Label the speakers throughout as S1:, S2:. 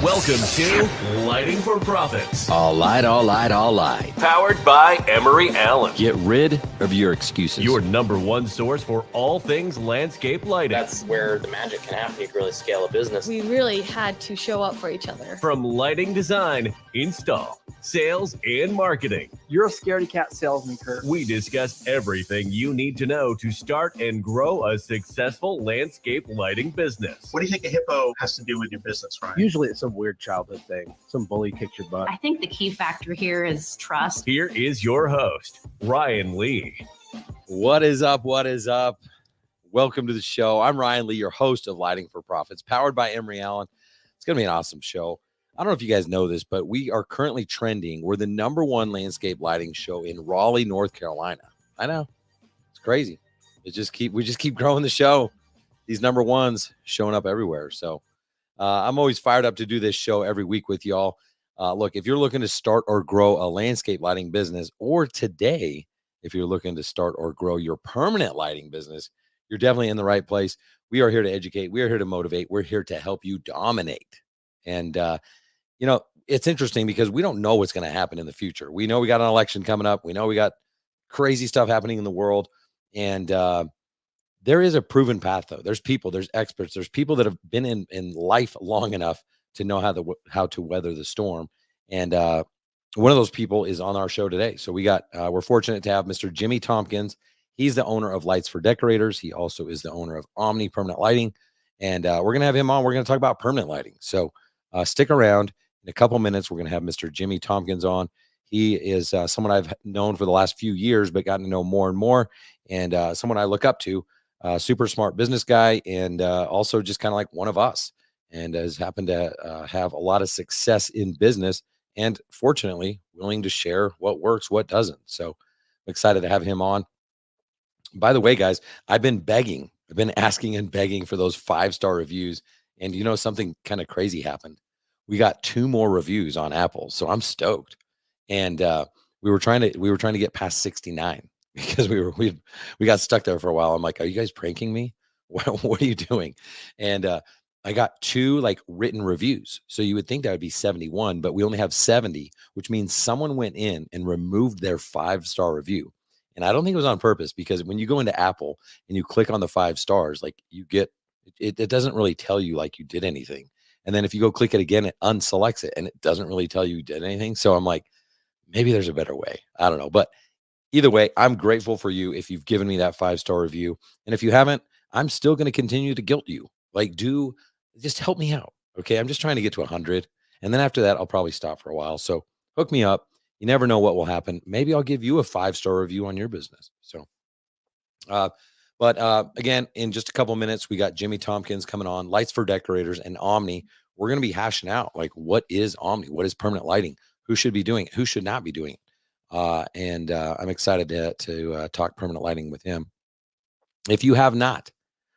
S1: Welcome to Lighting for Profits.
S2: All light.
S1: Powered by Emery Allen.
S2: Get rid of your excuses.
S1: Your number one source for all things landscape lighting.
S3: That's where the magic can happen. You can really scale a business.
S4: We really had to show up for each other.
S1: From lighting design, install, sales, and marketing.
S5: You're a scaredy cat salesman, Kurt.
S1: We discuss everything you need to know to start and grow a successful landscape lighting business.
S6: What do you think a hippo has to do with your business, Ryan?
S5: Usually it's some weird childhood thing. Some bully kicked your butt.
S7: I think the key factor here is trust.
S1: Here is your host, Ryan Lee.
S2: What is up? Welcome to the show. I'm Ryan Lee, your host of Lighting for Profits, powered by Emery Allen. It's going to be an awesome show. I don't know if you guys know this, but we are currently trending. We're the number one landscape lighting show in Raleigh, North Carolina. I know. It's crazy. We just keep growing the show. These number ones showing up everywhere. So I'm always fired up to do this show every week with y'all. Look, if you're looking to start or grow a landscape lighting business, or today, if you're looking to start or grow your permanent lighting business, you're definitely in the right place. We are here to educate. We are here to motivate. We're here to help you dominate. And, it's interesting because we don't know what's going to happen in the future. We know we got an election coming up. We know we got crazy stuff happening in the world. And there is a proven path, though. There's people, there's experts, there's people that have been in life long enough to know how to weather the storm. And one of those people is on our show today. So we're fortunate to have Mr. Jimmy Tompkins. He's the owner of Lights for Decorators. He also is the owner of Omni Permanent Lighting. And we're going to have him on. We're going to talk about permanent lighting. So stick around. In a couple minutes, we're going to have Mr. Jimmy Tompkins on. He is someone I've known for the last few years, but gotten to know more and more. And someone I look up to, super smart business guy, and also just kind of like one of us, and has happened to have a lot of success in business, and fortunately willing to share what works, what doesn't. So I'm excited to have him on. By the way, guys, I've been asking and begging for those 5-star reviews. And something kind of crazy happened. We got 2 more reviews on Apple. So I'm stoked. And we were trying to get past 69 because we got stuck there for a while. I'm like, are you guys pranking me? What are you doing? And I got 2 written reviews. So you would think that would be 71, but we only have 70, which means someone went in and removed their 5-star review. And I don't think it was on purpose, because when you go into Apple and you click on the 5 stars, you get, it doesn't really tell you you did anything. And then if you go click it again, it unselects it and it doesn't really tell you did anything. So I'm like, maybe there's a better way. I don't know. But either way, I'm grateful for you if you've given me that 5-star review. And if you haven't, I'm still going to continue to guilt you. Just help me out. Okay. I'm just trying to get to 100. And then after that, I'll probably stop for a while. So hook me up. You never know what will happen. Maybe I'll give you a 5-star review on your business. So, but again, in just a couple of minutes, we got Jimmy Tompkins coming on, Lights for Decorators and Omni. We're going to be hashing out what is Omni? What is permanent lighting? Who should be doing it? Who should not be doing it? And I'm excited to talk permanent lighting with him. If you have not,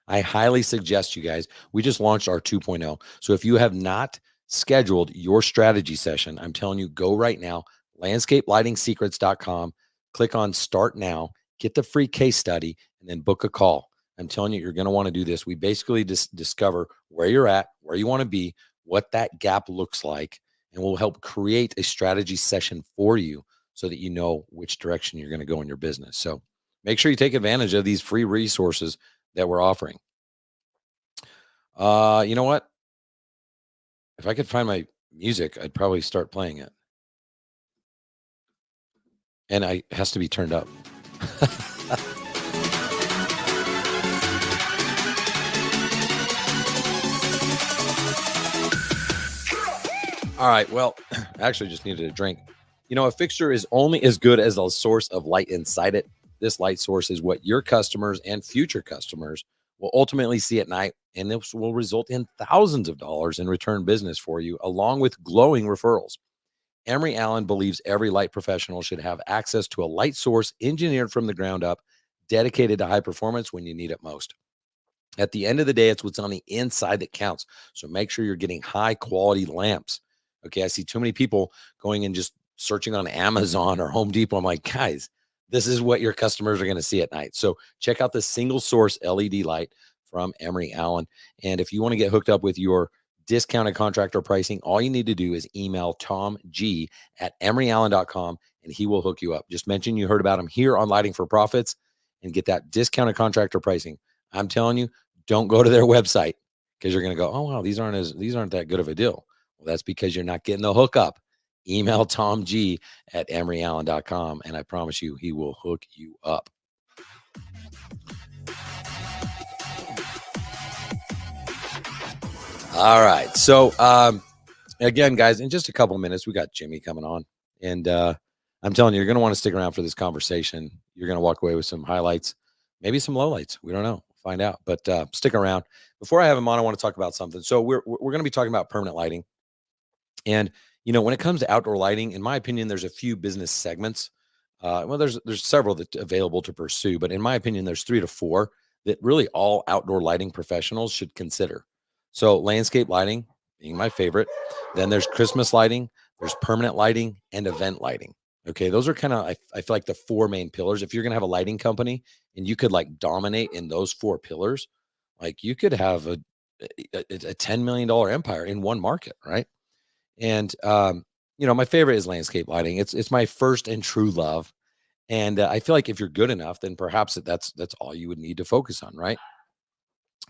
S2: I highly suggest you guys, we just launched our 2.0. So if you have not scheduled your strategy session, I'm telling you, go right now, landscapelightingsecrets.com, click on start now, get the free case study, and then book a call. I'm telling you, you're going to want to do this. We basically discover where you're at, where you want to be, what that gap looks like, and we'll help create a strategy session for you so that you know which direction you're going to go in your business. So make sure you take advantage of these free resources that we're offering. You know what? If I could find my music, I'd probably start playing it. And it has to be turned up. All right. Well, I actually just needed a drink. A fixture is only as good as a source of light inside it. This light source is what your customers and future customers will ultimately see at night, and this will result in thousands of dollars in return business for you, along with glowing referrals. Emery Allen believes every light professional should have access to a light source engineered from the ground up, dedicated to high performance when you need it most. At the end of the day, it's what's on the inside that counts. So make sure you're getting high quality lamps. Okay, I see too many people going and just searching on Amazon or Home Depot. I'm like, guys, this is what your customers are going to see at night. So check out the single source LED light from Emery Allen. And if you want to get hooked up with your discounted contractor pricing. All you need to do is email Tom G at emeryallen.com and he will hook you up. Just mention you heard about him here on Lighting for Profits and get that discounted contractor pricing. I'm telling you, don't go to their website because you're going to go, oh, wow, these aren't that good of a deal. Well, that's because you're not getting the hookup. Email Tom G at emeryallen.com and I promise you, he will hook you up. All right. So, again, guys, in just a couple of minutes, we got Jimmy coming on. And I'm telling you, you're going to want to stick around for this conversation. You're going to walk away with some highlights, maybe some lowlights. We don't know. Find out. But stick around. Before I have him on, I want to talk about something. So we're going to be talking about permanent lighting. And, you know, when it comes to outdoor lighting, in my opinion, there's a few business segments. Well, there's several that available to pursue. But in my opinion, there's 3 to 4 that really all outdoor lighting professionals should consider. So landscape lighting being my favorite. Then there's Christmas lighting, there's permanent lighting, and event lighting. Okay, those are kind of, I feel like the 4 main pillars. If you're going to have a lighting company and you could like dominate in those 4 pillars, like you could have a $10 million empire in one market, right? And, you know, my favorite is landscape lighting. It's my first and true love. And I feel like if you're good enough, then perhaps that's all you would need to focus on, right?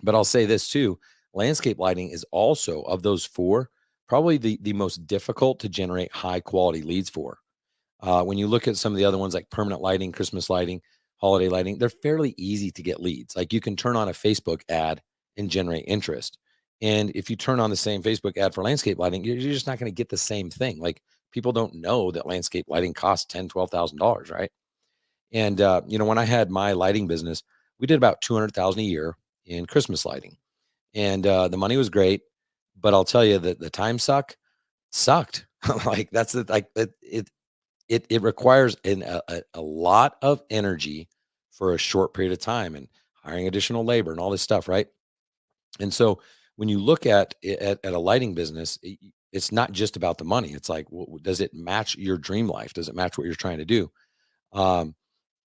S2: But I'll say this too. Landscape lighting is also, of those 4, probably the most difficult to generate high quality leads for. When you look at some of the other ones like permanent lighting, Christmas lighting, holiday lighting, they're fairly easy to get leads. Like you can turn on a Facebook ad and generate interest. And if you turn on the same Facebook ad for landscape lighting, you're just not going to get the same thing. Like people don't know that landscape lighting costs $10,000, $12,000, right? And you know, when I had my lighting business, we did about $200,000 a year in Christmas lighting. And the money was great, but I'll tell you that the time sucked. Like that's the, like it requires a lot of energy for a short period of time and hiring additional labor and all this stuff, right? And so when you look at a lighting business, it's not just about the money. It's like, does it match your dream life? Does it match what you're trying to do?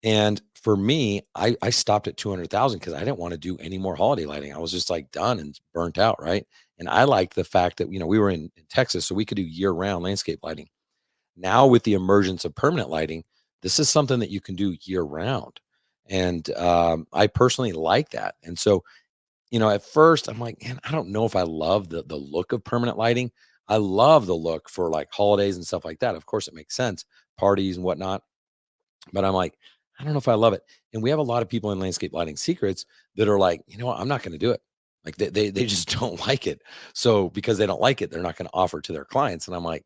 S2: And for me, I stopped at 200,000 because I didn't want to do any more holiday lighting. I was just like done and burnt out, right? And I liked the fact that, you know, we were in Texas, so we could do year-round landscape lighting. Now with the emergence of permanent lighting, this is something that you can do year-round. And I personally like that. And so, you know, at first I'm like, man, I don't know if I love the look of permanent lighting. I love the look for like holidays and stuff like that. Of course, it makes sense, parties and whatnot. But I'm like, I don't know if I love it. And we have a lot of people in Landscape Lighting Secrets that are like, you know what, I'm not going to do it. Like they just don't like it. So because they don't like it, they're not going to offer it to their clients. And I'm like,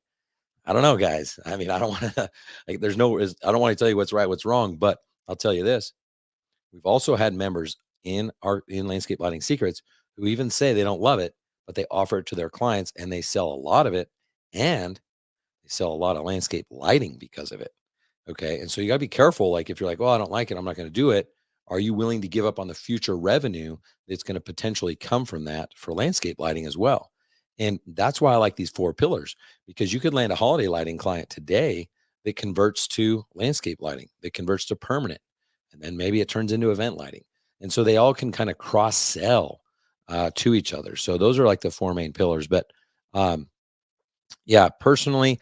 S2: I don't know, guys. I mean, I don't want to like I don't want to tell you what's right, what's wrong, but I'll tell you this. We've also had members in Landscape Lighting Secrets who even say they don't love it, but they offer it to their clients and they sell a lot of it, and they sell a lot of landscape lighting because of it. Okay. And so you got to be careful. Like if you're like, well, I don't like it, I'm not going to do it. Are you willing to give up on the future revenue that's going to potentially come from that for landscape lighting as well? And that's why I like these 4 pillars, because you could land a holiday lighting client today that converts to landscape lighting, that converts to permanent, and then maybe it turns into event lighting. And so they all can kind of cross sell to each other. So those are like the 4 main pillars. But yeah, personally,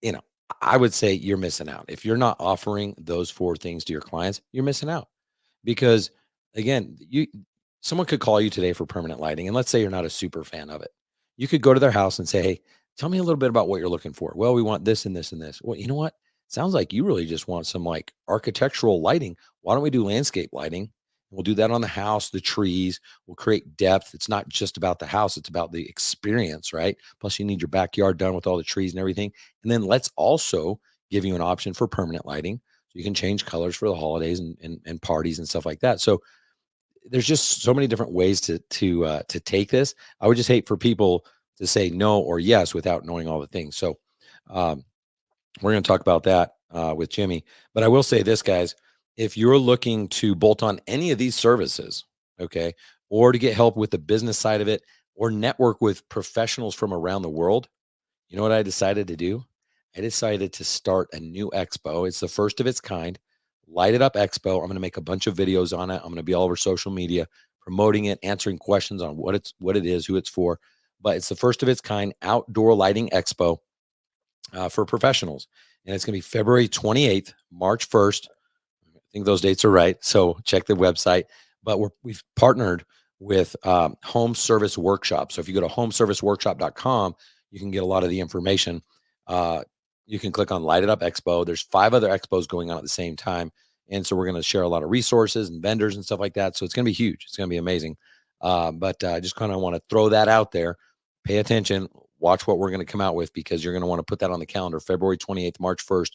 S2: you know, I would say you're missing out. If you're not offering those 4 things to your clients, you're missing out. Because again, someone could call you today for permanent lighting, and let's say you're not a super fan of it. You could go to their house and say, hey, tell me a little bit about what you're looking for. Well, we want this and this and this. Well, you know what? Sounds like you really just want some like architectural lighting. Why don't we do landscape lighting? We'll do that on the house, the trees. We'll create depth. It's not just about the house. It's about the experience, right? Plus, you need your backyard done with all the trees and everything. And then let's also give you an option for permanent lighting. So you can change colors for the holidays and parties and stuff like that. So there's just so many different ways to take this. I would just hate for people to say no or yes without knowing all the things. So we're going to talk about that with Jimmy. But I will say this, guys. If you're looking to bolt on any of these services, okay, or to get help with the business side of it, or network with professionals from around the world, you know what I decided to do? I decided to start a new expo. It's the first of its kind, Light It Up Expo. I'm going to make a bunch of videos on it. I'm going to be all over social media, promoting it, answering questions on what it is, who it's for. but it's the first of its kind outdoor lighting expo for professionals. And it's going to be February 28th, March 1st. I think those dates are right. So check the website. But we've partnered with Home Service Workshop. So if you go to homeserviceworkshop.com, you can get a lot of the information. You can click on Light It Up Expo. There's 5 other expos going on at the same time. And so we're going to share a lot of resources and vendors and stuff like that. So it's going to be huge. It's going to be amazing. But I just kind of want to throw that out there. Pay attention. Watch what we're going to come out with, because you're going to want to put that on the calendar. February 28th, March 1st,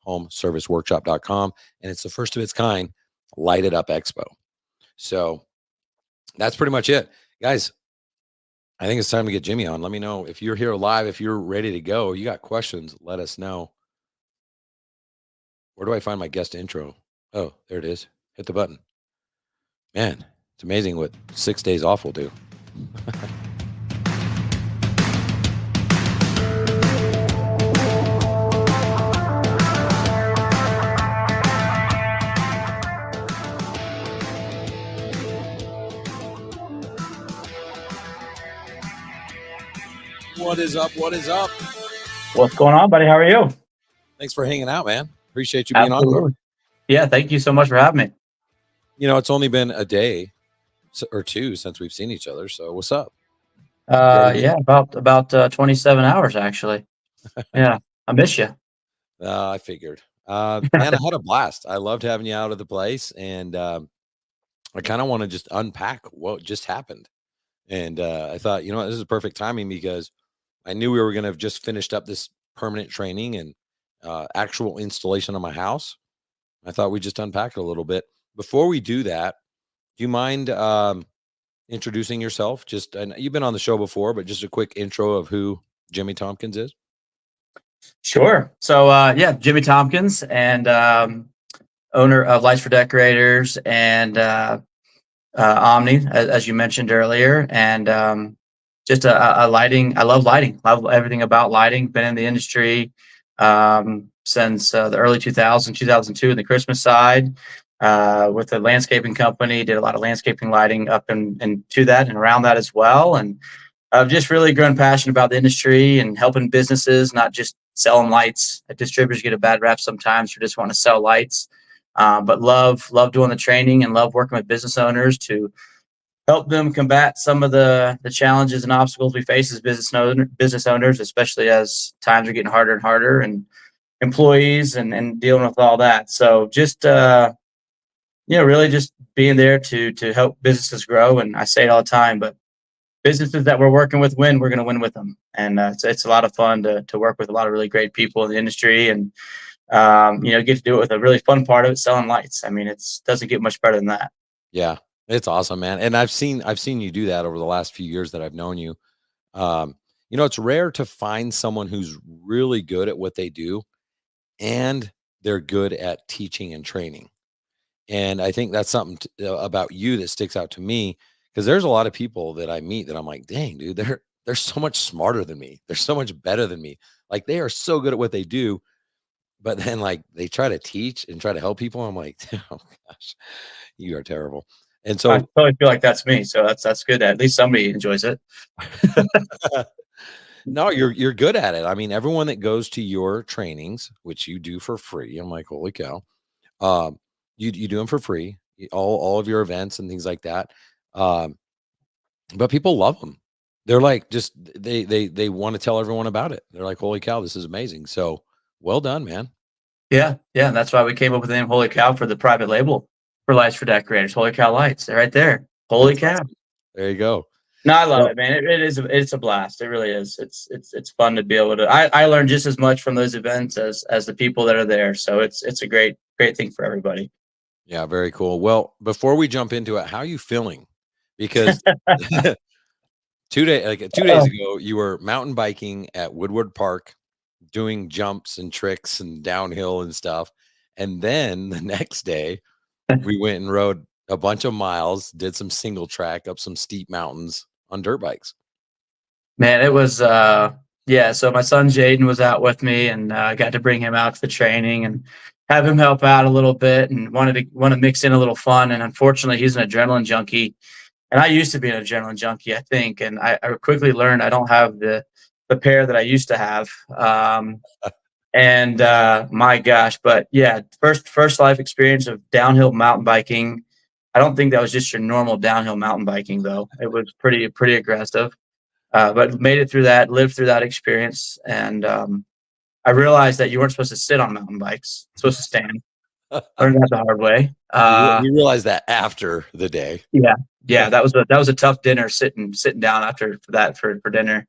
S2: homeserviceworkshop.com. And it's the first of its kind Light It Up Expo. So that's pretty much it. Guys, I think it's time to get Jimmy on. Let me know if you're here live, if you're ready to go, you got questions, let us know. Where do I find my guest intro? Oh, there it is. Hit the button. Man, it's amazing what 6 days off will do. What is up? What is up?
S8: What's going on, buddy? How are you?
S2: Thanks for hanging out, man. Appreciate you being
S8: Absolutely.
S2: on.
S8: Yeah, thank you so much for having me.
S2: You know, it's only been a day or two since we've seen each other. So what's up?
S8: Yeah, about 27 hours actually. Yeah, I miss you.
S2: I figured. Man, I had a blast. I loved having you out of the place, and I kind of want to just unpack what just happened. And I thought, you know what, this is perfect timing, because I knew we were going to have just finished up this permanent training and actual installation of my house. I thought we'd just unpack it a little bit. Before we do that, do you mind introducing yourself? Just, and you've been on the show before, but just a quick intro of who Jimmy Tompkins is.
S8: Sure. So yeah, Jimmy Tompkins, and owner of Lights for Decorators and Omni, as you mentioned earlier, and just a lighting. I love lighting. Love everything about lighting. Been in the industry since the early 2000s, 2002 in the Christmas side with a landscaping company. Did a lot of landscaping lighting up and to that and around that as well. And I've just really grown passionate about the industry and helping businesses, not just selling lights. Distributors get a bad rap sometimes for just want to sell lights, but love doing the training and love working with business owners to help them combat some of the challenges and obstacles we face as business owners, especially as times are getting harder and harder, and employees and dealing with all that. So just really just being there to help businesses grow. And I say it all the time, but businesses that we're working with win, we're going to win with them. And it's a lot of fun to work with a lot of really great people in the industry, and get to do it with a really fun part of it, selling lights. I mean, it doesn't get much better than that.
S2: Yeah, it's awesome, man. And I've seen you do that over the last few years that I've known you. It's rare to find someone who's really good at what they do, and they're good at teaching and training. And I think that's something about you that sticks out to me, because there's a lot of people that I meet that I'm like, dang, dude, they're so much smarter than me. They're so much better than me. Like, they are so good at what they do, but then like they try to teach and try to help people. I'm like, oh gosh, you are terrible. And so
S8: I totally feel like that's me. So that's good. At least somebody enjoys it.
S2: no, you're good at it. I mean, everyone that goes to your trainings, which you do for free, I'm like, holy cow. You do them for free, all of your events and things like that. But people love them. They're like, just they want to tell everyone about it. They're like, holy cow, this is amazing. So well done, man.
S8: Yeah. That's why we came up with the name Holy Cow for the private label for Lights for Decorators. Holy Cow Lights. They're right there. Holy cow.
S2: There you go.
S8: No, I love it, man. It's a blast. It really is. It's fun to be able to. I learn just as much from those events as the people that are there. So it's a great thing for everybody.
S2: Yeah, very cool. Well, before we jump into it, how are you feeling? Because 2 days ago, you were mountain biking at Woodward Park, doing jumps and tricks and downhill and stuff. And then the next day, we went and rode a bunch of miles, did some single track up some steep mountains on dirt bikes.
S8: Man, it was yeah. So my son Jaden was out with me, and I got to bring him out to the training and have him help out a little bit, and wanted to mix in a little fun. And unfortunately, he's an adrenaline junkie, And I used to be an adrenaline junkie, I think, and I quickly learned I don't have the pair that I used to have. And my gosh, but yeah, first life experience of downhill mountain biking. I don't think that was just your normal downhill mountain biking though. It was pretty aggressive. But made it through that, lived through that experience, and I realized that you weren't supposed to sit on mountain bikes; supposed to stand. Learned that the hard way.
S2: You realize that after the day.
S8: Yeah, that was a tough dinner sitting down after that for dinner,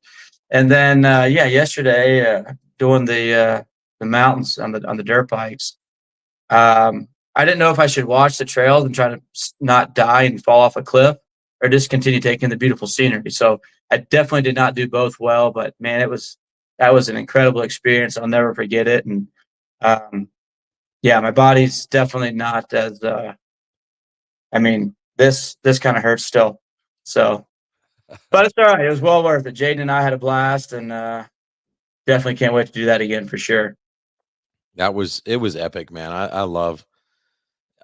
S8: and then yesterday doing the mountains on the dirt bikes. I didn't know if I should watch the trails and try to not die and fall off a cliff, or just continue taking the beautiful scenery. So I definitely did not do both well, but man, that was an incredible experience. I'll never forget it. And yeah, my body's definitely not as. I mean, this kind of hurts still. So, but it's all right. It was well worth it. Jaden and I had a blast, and definitely can't wait to do that again for sure.
S2: It was epic, man. I love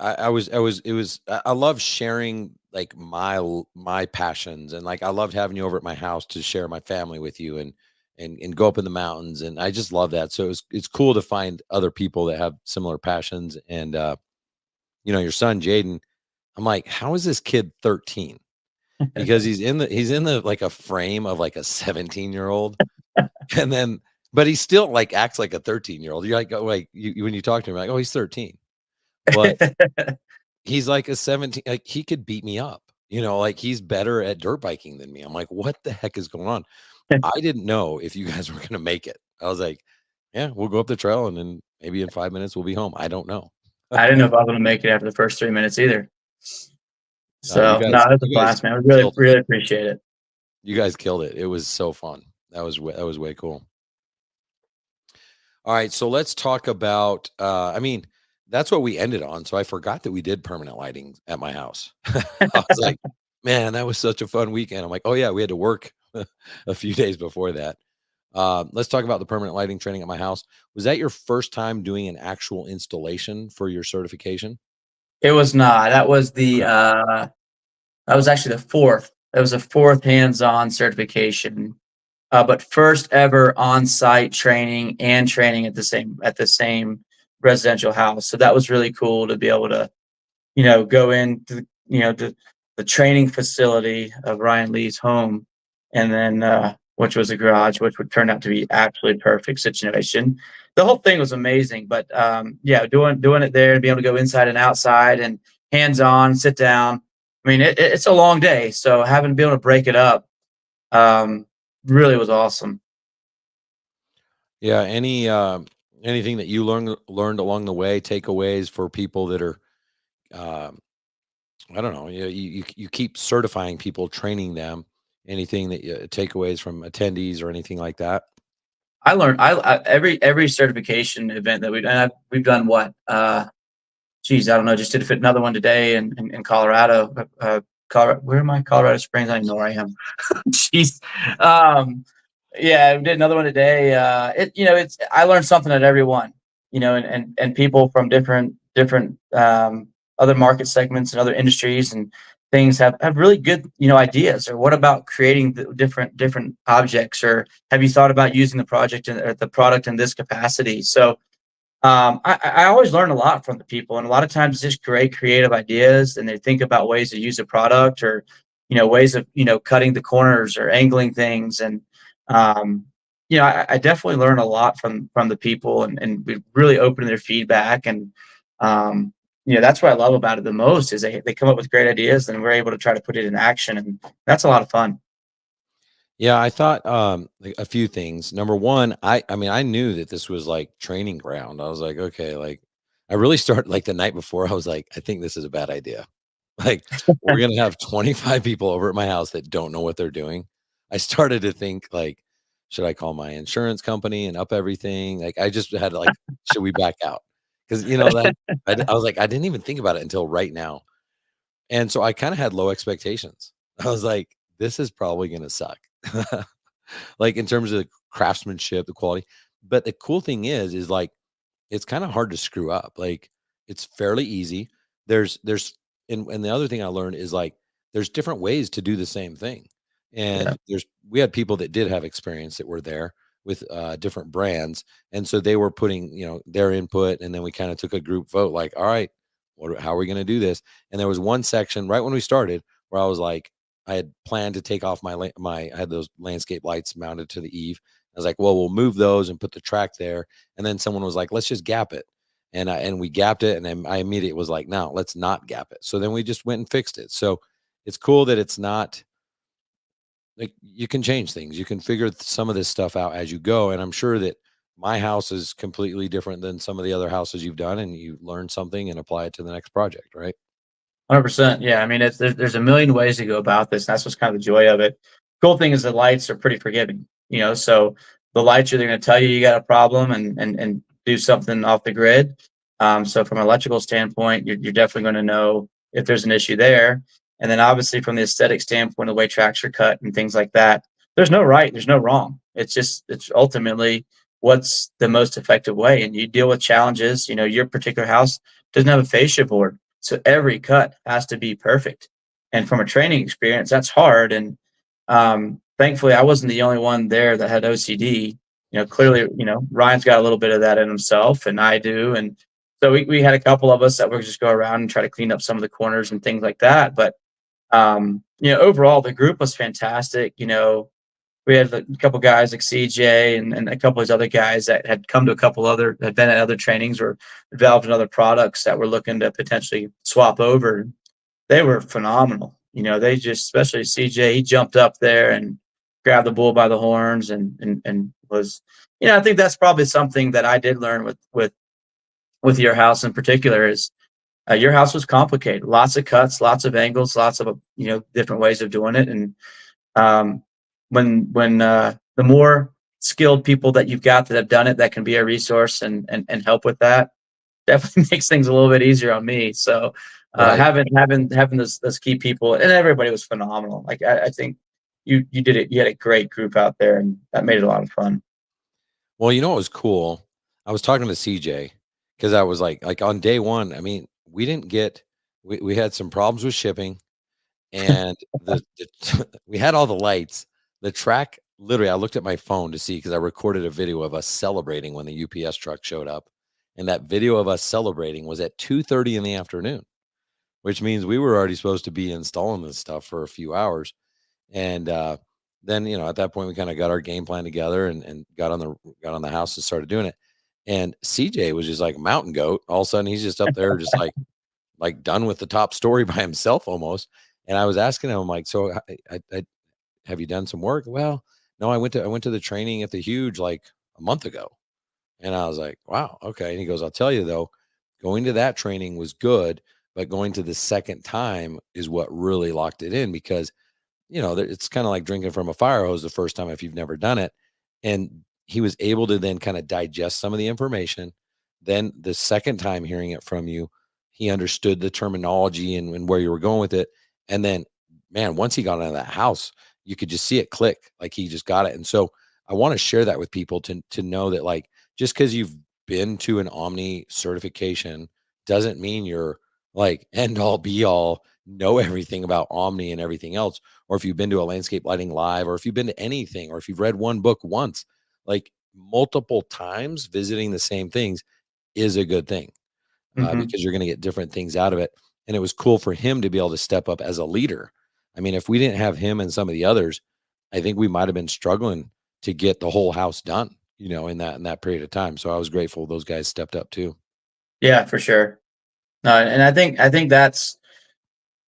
S2: I love sharing like my passions, and like I loved having you over at my house to share my family with you and go up in the mountains, and I just love that. So it's cool to find other people that have similar passions. And your son Jaden, I'm like, how is this kid 13? Because he's in the like a frame of like a 17-year-old, and then but he still like acts like a 13-year-old. You're like, oh, like when you talk to him, like, oh, he's 13, but he's like a 17. Like he could beat me up. Like he's better at dirt biking than me. I'm like, what the heck is going on? I didn't know if you guys were gonna make it. I was like, yeah, we'll go up the trail, and then maybe in 5 minutes we'll be home. I don't know.
S8: I didn't know if I was going to make it after the first 3 minutes either. So no, that's a blast, man. We really appreciate it.
S2: You guys killed it. It was so fun. That was way cool. All right, so let's talk about. I mean, that's what we ended on. So I forgot that we did permanent lighting at my house. I was like, man, that was such a fun weekend. I'm like, oh yeah, we had to work a few days before that. Let's talk about the permanent lighting training at my house. Was that your first time doing an actual installation for your certification?
S8: It was not. That was actually the fourth. It was a fourth hands-on certification, but first ever on-site training and training at the same residential house. So that was really cool to be able to, go into the training facility of Ryan Lee's home, and then which was a garage, which would turn out to be absolutely perfect situation. The whole thing was amazing, but doing it there and being able to go inside and outside and hands-on, sit down. I mean, it's a long day, so having to be able to break it up really was awesome.
S2: Yeah. Anything that you learned along the way, takeaways for people that are, I don't know, you keep certifying people, training them. Anything that takeaways from attendees or anything like that?
S8: I learned every certification event that we've done. What? Geez, I don't know. Just did another one today in Colorado. Colorado. Where am I? Colorado Springs. I don't even know where I am. Jeez. Yeah, we did another one today. I learned something at every one. And people from different other market segments and other industries and things have really good ideas. Or what about creating the different objects? Or have you thought about using the product in this capacity? So I always learn a lot from the people, and a lot of times it's just great creative ideas, and they think about ways to use a product, or ways of cutting the corners or angling things. And I definitely learn a lot from the people, and we really open their feedback. And that's what I love about it the most, is they come up with great ideas, and we're able to try to put it in action, and that's a lot of fun.
S2: Yeah, I thought like a few things. Number one, I mean, I knew that this was like training ground. I was like, okay, like I really started like the night before. I was like, I think this is a bad idea. Like we're gonna have 25 people over at my house that don't know what they're doing. I started to think like, should I call my insurance company and up everything? Like I just had like, should we back out? Because that I was like, I didn't even think about it until right now. And so I kind of had low expectations. I was like, this is probably gonna suck. Like in terms of the craftsmanship, the quality. But the cool thing is like it's kind of hard to screw up. Like it's fairly easy. And the other thing I learned is like there's different ways to do the same thing. And we had people that did have experience that were there with different brands. And so they were putting, their input. And then we kind of took a group vote, like, all right, how are we going to do this? And there was one section right when we started where I was like, I had planned to take off I had those landscape lights mounted to the eave. I was like, well, we'll move those and put the track there. And then someone was like, let's just gap it. And we gapped it. And then I immediately was like, no, let's not gap it. So then we just went and fixed it. So it's cool that it's not like, you can change things. You can figure some of this stuff out as you go. And I'm sure that my house is completely different than some of the other houses you've done, and you learn something and apply it to the next project, right?
S8: 100%. Yeah. I mean, there's a million ways to go about this. And that's what's kind of the joy of it. Cool thing is the lights are pretty forgiving, so the lights are going to tell you got a problem and do something off the grid. So from an electrical standpoint, you're definitely going to know if there's an issue there. And then obviously from the aesthetic standpoint, the way tracks are cut and things like that, there's no right, there's no wrong. It's ultimately what's the most effective way. And you deal with challenges. Your particular house doesn't have a fascia board, so every cut has to be perfect. And from a training experience, that's hard. And thankfully, I wasn't the only one there that had OCD. Clearly, Ryan's got a little bit of that in himself, and I do. And so we had a couple of us that would just go around and try to clean up some of the corners and things like that. But overall, the group was fantastic. We had a couple guys like CJ and a couple of these other guys that had come to had been at other trainings or developed in other products that were looking to potentially swap over. They were phenomenal. They just, especially CJ, he jumped up there and grabbed the bull by the horns and was, I think that's probably something that I did learn with your house in particular is your house was complicated, lots of cuts, lots of angles, lots of, different ways of doing it. And when the more skilled people that you've got that have done it, that can be a resource and help with that, definitely makes things a little bit easier on me. So
S2: Right.
S8: having those key people, and everybody was phenomenal. Like I think you did it. You had a great group out there, and that made it a lot of fun.
S2: Well, what was cool? I was talking to CJ because I was like on day one, I mean, we had some problems with shipping, and we had all the lights. The track, literally, I looked at my phone to see, because I recorded a video of us celebrating when the UPS truck showed up. And that video of us celebrating was at 2:30 in the afternoon, which means we were already supposed to be installing this stuff for a few hours. And then, at that point, we kind of got our game plan together and got on the house and started doing it. And CJ was just like mountain goat. All of a sudden, he's just up there, just like done with the top story by himself almost. And I was asking him, I'm like, so I have you done some work? Well, no, I went to the training at the Huge like a month ago. And I was like, wow, okay. And he goes, I'll tell you though, going to that training was good, but going to the second time is what really locked it in, because it's kind of like drinking from a fire hose the first time if you've never done it. And he was able to then kind of digest some of the information. Then the second time hearing it from you, he understood the terminology and where you were going with it. And then, man, once he got out of that house, you could just see it click, like he just got it. And so I want to share that with people to know that, like, just because you've been to an Omni certification doesn't mean you're like end all be all, know everything about Omni and everything else. Or if you've been to a landscape lighting live, or if you've been to anything, or if you've read one book once, like multiple times visiting the same things is a good thing, because you're going to get different things out of it. And it was cool for him to be able to step up as a leader. I mean, if we didn't have him and some of the others, I think we might have been struggling to get the whole house done, in that period of time. So I was grateful those guys stepped up too.
S8: Yeah, for sure. No, and I think that's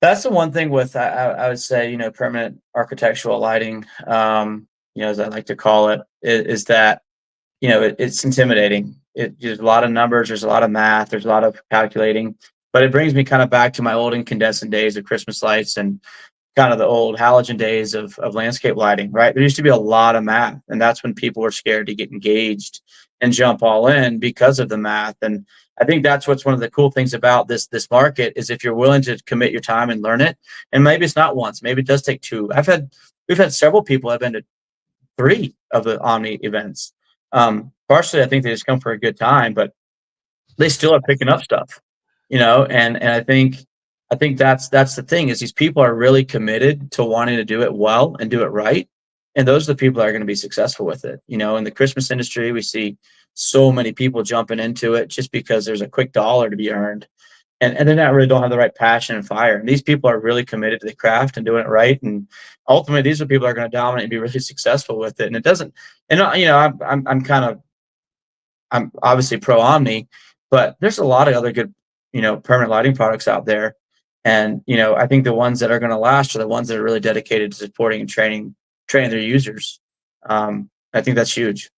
S8: the one thing with I would say, permanent architectural lighting, as I like to call it, is that it's intimidating. There's a lot of numbers, there's a lot of math, there's a lot of calculating, but it brings me kind of back to my old incandescent days of Christmas lights and kind of the old halogen days of landscape lighting, right? There used to be a lot of math, and that's when people were scared to get engaged and jump all in because of the math. And I think that's what's one of the cool things about this market is if you're willing to commit your time and learn it, and maybe it's not once, maybe it does take two. We've had several people have been to 3 of the Omni events. Partially, I think they just come for a good time, but they still are picking up stuff, and I think I think that's the thing is these people are really committed to wanting to do it well and do it right. And those are the people that are going to be successful with it. You know, in the Christmas industry, we see so many people jumping into it just because there's a quick dollar to be earned. And they not really don't have the right passion and fire. And these people are really committed to the craft and doing it right. And ultimately, these are people that are going to dominate and be really successful with it. And it doesn't, and you know, I'm obviously pro Omni, but there's a lot of other good, you know, permanent lighting products out there. And, you know, I think the ones that are going to last are the ones that are really dedicated to supporting and training their users. I think that's huge.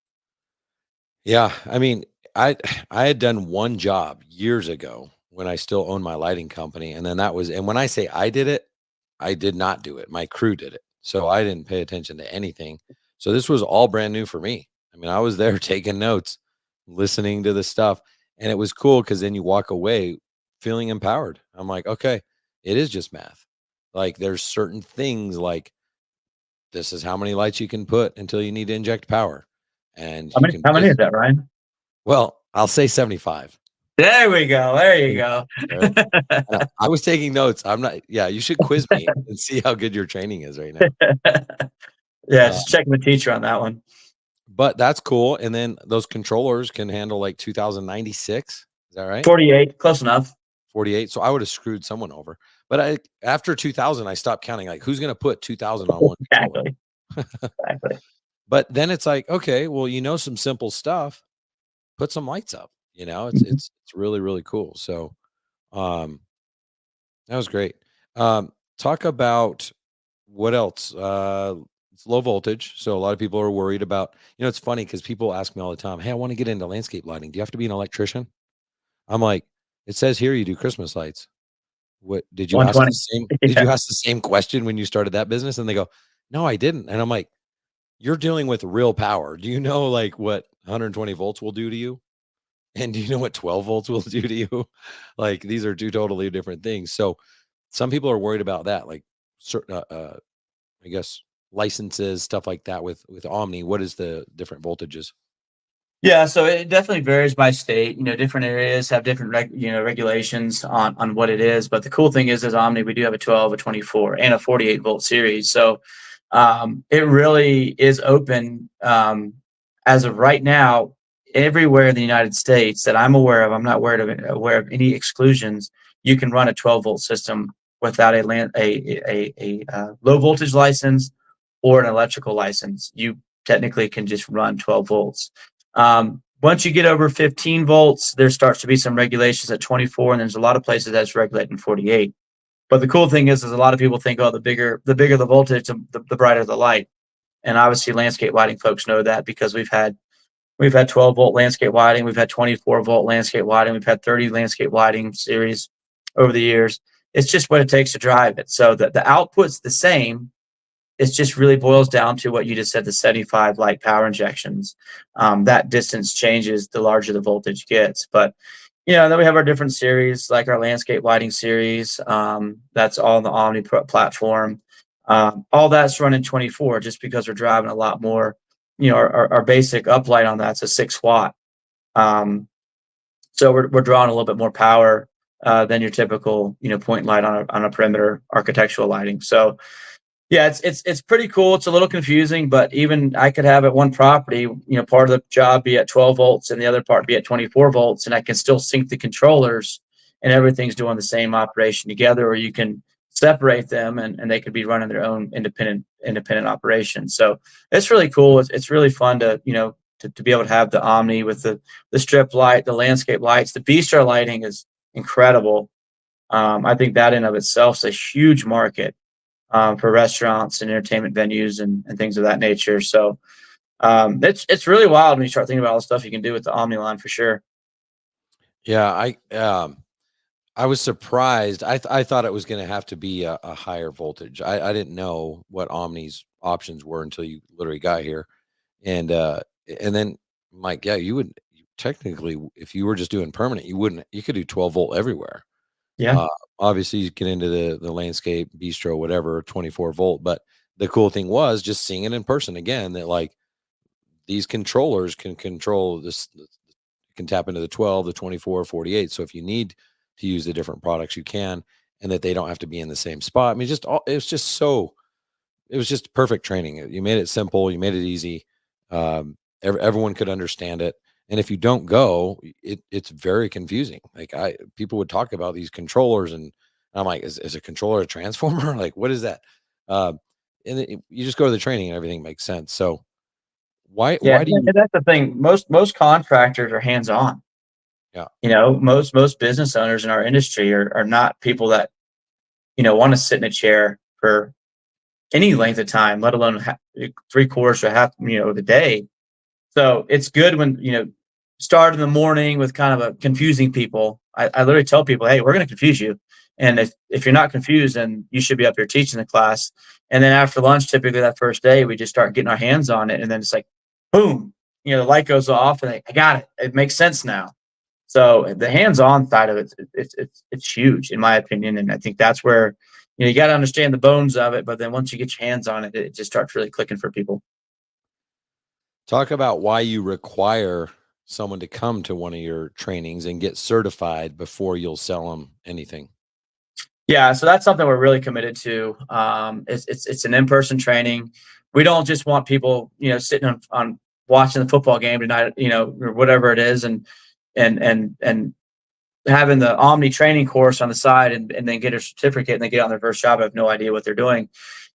S2: Yeah, I mean, I had done one job years ago when I still owned my lighting company, and then that was, and when I say I did it, I did not do it. My crew did it. So I didn't pay attention to anything. So this was all brand new for me. I mean, I was there taking notes, listening to the stuff, and it was cool because then you walk away feeling empowered. I'm like, okay, it is just math. Like there's certain things like this is how many lights you can put until you need to inject power. And
S8: How
S2: you
S8: many,
S2: can
S8: how many is that, Ryan?
S2: well, I'll say 75.
S8: There we go. There you go.
S2: Right? I was taking notes. I'm not, yeah, you should quiz me and see how good your training is right now.
S8: Yeah,
S2: Uh,
S8: just checking the teacher on that one.
S2: but that's cool. And then those controllers can handle like 2096. Is that right?
S8: 48, close enough.
S2: 48. So I would have screwed someone over. But after 2000, I stopped counting. Like, who's going to put 2000 on one controller?
S8: Exactly.
S2: But then it's like, okay, well, you know, some simple stuff. Put some lights up. You know, it's really really cool. So, um, that was great. Talk about what else? It's low voltage, so a lot of people are worried about. You know, it's funny because people ask me all the time, "Hey, I want to get into landscape lighting. Do you have to be an electrician?" I'm like, "It says here you do Christmas lights." What did you ask the
S8: 120.
S2: same? Did you ask the same question when you started that business? And they go, "No, I didn't." And I'm like, "You're dealing with real power. Do you know like what 120 volts will do to you? And do you know what 12 volts will do to you? Like these are two totally different things." So some people are worried about that, like certain, I guess licenses, stuff like that with Omni. What is the different voltages?
S8: Yeah, so it definitely varies by state. You know, different areas have different regulations on what it is. But the cool thing is Omni, we do have a 12, a 24, and a 48 volt series. So it really is open as of right now. Everywhere in the United States that I'm aware of, I'm not aware of any exclusions. You can run a 12 volt system without a low voltage license or an electrical license. You technically can just run 12 volts. Once you get over 15 volts, there starts to be some regulations at 24, and there's a lot of places that's regulating 48. But the cool thing is a lot of people think, oh, the bigger the voltage, the brighter the light. And obviously, landscape lighting folks know that because we've had 12 volt landscape lighting, we've had 24 volt landscape lighting, we've had 30 landscape lighting series over the years. It's just what it takes to drive it. So the output's the same. It just really boils down to what you just said, the 75 light power injections. That distance changes the larger the voltage gets. But, you know, then we have our different series, like our landscape lighting series. That's all on the Omni platform. All that's running 24 just because we're driving a lot more. You know, our basic uplight on that's a 6 watt. So we're drawing a little bit more power than your typical, you know, point light on a perimeter architectural lighting. So, yeah, it's pretty cool. It's a little confusing, but even I could have at one property, you know, part of the job be at 12 volts and the other part be at 24 volts, and I can still sync the controllers and everything's doing the same operation together, or you can separate them and they could be running their own independent operation. So it's really cool. It's really fun to, you know, to be able to have the Omni with the strip light, the landscape lights. The bistro lighting is incredible. I think that in of itself is a huge market for restaurants and entertainment venues and things of that nature. So it's really wild when you start thinking about all the stuff you can do with the Omni line for sure.
S2: Yeah, I was surprised. I thought it was going to have to be a higher voltage. I didn't know what Omni's options were until you literally got here, and then I'm like, yeah, technically, if you were just doing permanent, you could do 12 volt everywhere.
S8: Yeah.
S2: Obviously, you get into the landscape, bistro, whatever, 24 volt. But the cool thing was just seeing it in person again, that like these controllers can control this, can tap into the 12, the 24, 48. So if you need to use the different products, you can. and that they don't have to be in the same spot. I mean, it was just perfect training. You made it simple. You made it easy. Everyone could understand it. And if you don't go, it's very confusing. Like people would talk about these controllers, and I'm like, is a controller a transformer? Like, what is that? You just go to the training and everything makes sense. So why do you?
S8: And that's the thing. Most contractors are hands on.
S2: Yeah.
S8: Most business owners in our industry are not people that want to sit in a chair for any length of time, let alone 3/4 or half the day. So it's good when start in the morning with kind of a confusing people. I literally tell people, hey, we're going to confuse you, and if you're not confused, then you should be up here teaching the class. And then after lunch, typically that first day, we just start getting our hands on it, and then it's like, boom, the light goes off, and I got it. It makes sense now. So the hands-on side of it, it's huge in my opinion, and I think that's where you got to understand the bones of it. But then once you get your hands on it, it just starts really clicking for people.
S2: Talk about why you require someone to come to one of your trainings and get certified before you'll sell them anything.
S8: Yeah, so that's something we're really committed to. It's an in-person training. We don't just want people sitting on watching the football game tonight, or whatever it is, and having the Omni training course on the side and then get a certificate and they get on their first job. I have no idea what they're doing.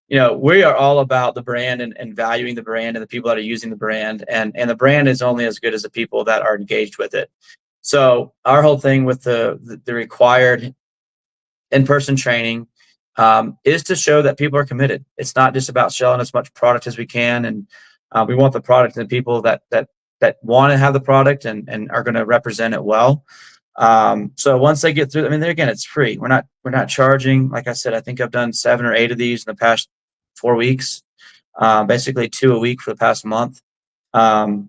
S8: We are all about the brand and valuing the brand and the people that are using the brand. And the brand is only as good as the people that are engaged with it. So our whole thing with the required in-person training is to show that people are committed. It's not just about selling as much product as we can. And we want the product and the people that want to have the product and are going to represent it well. So once they get through, again, it's free. We're not charging. Like I said, I think I've done 7 or 8 of these in the past 4 weeks, basically 2 a week for the past month, all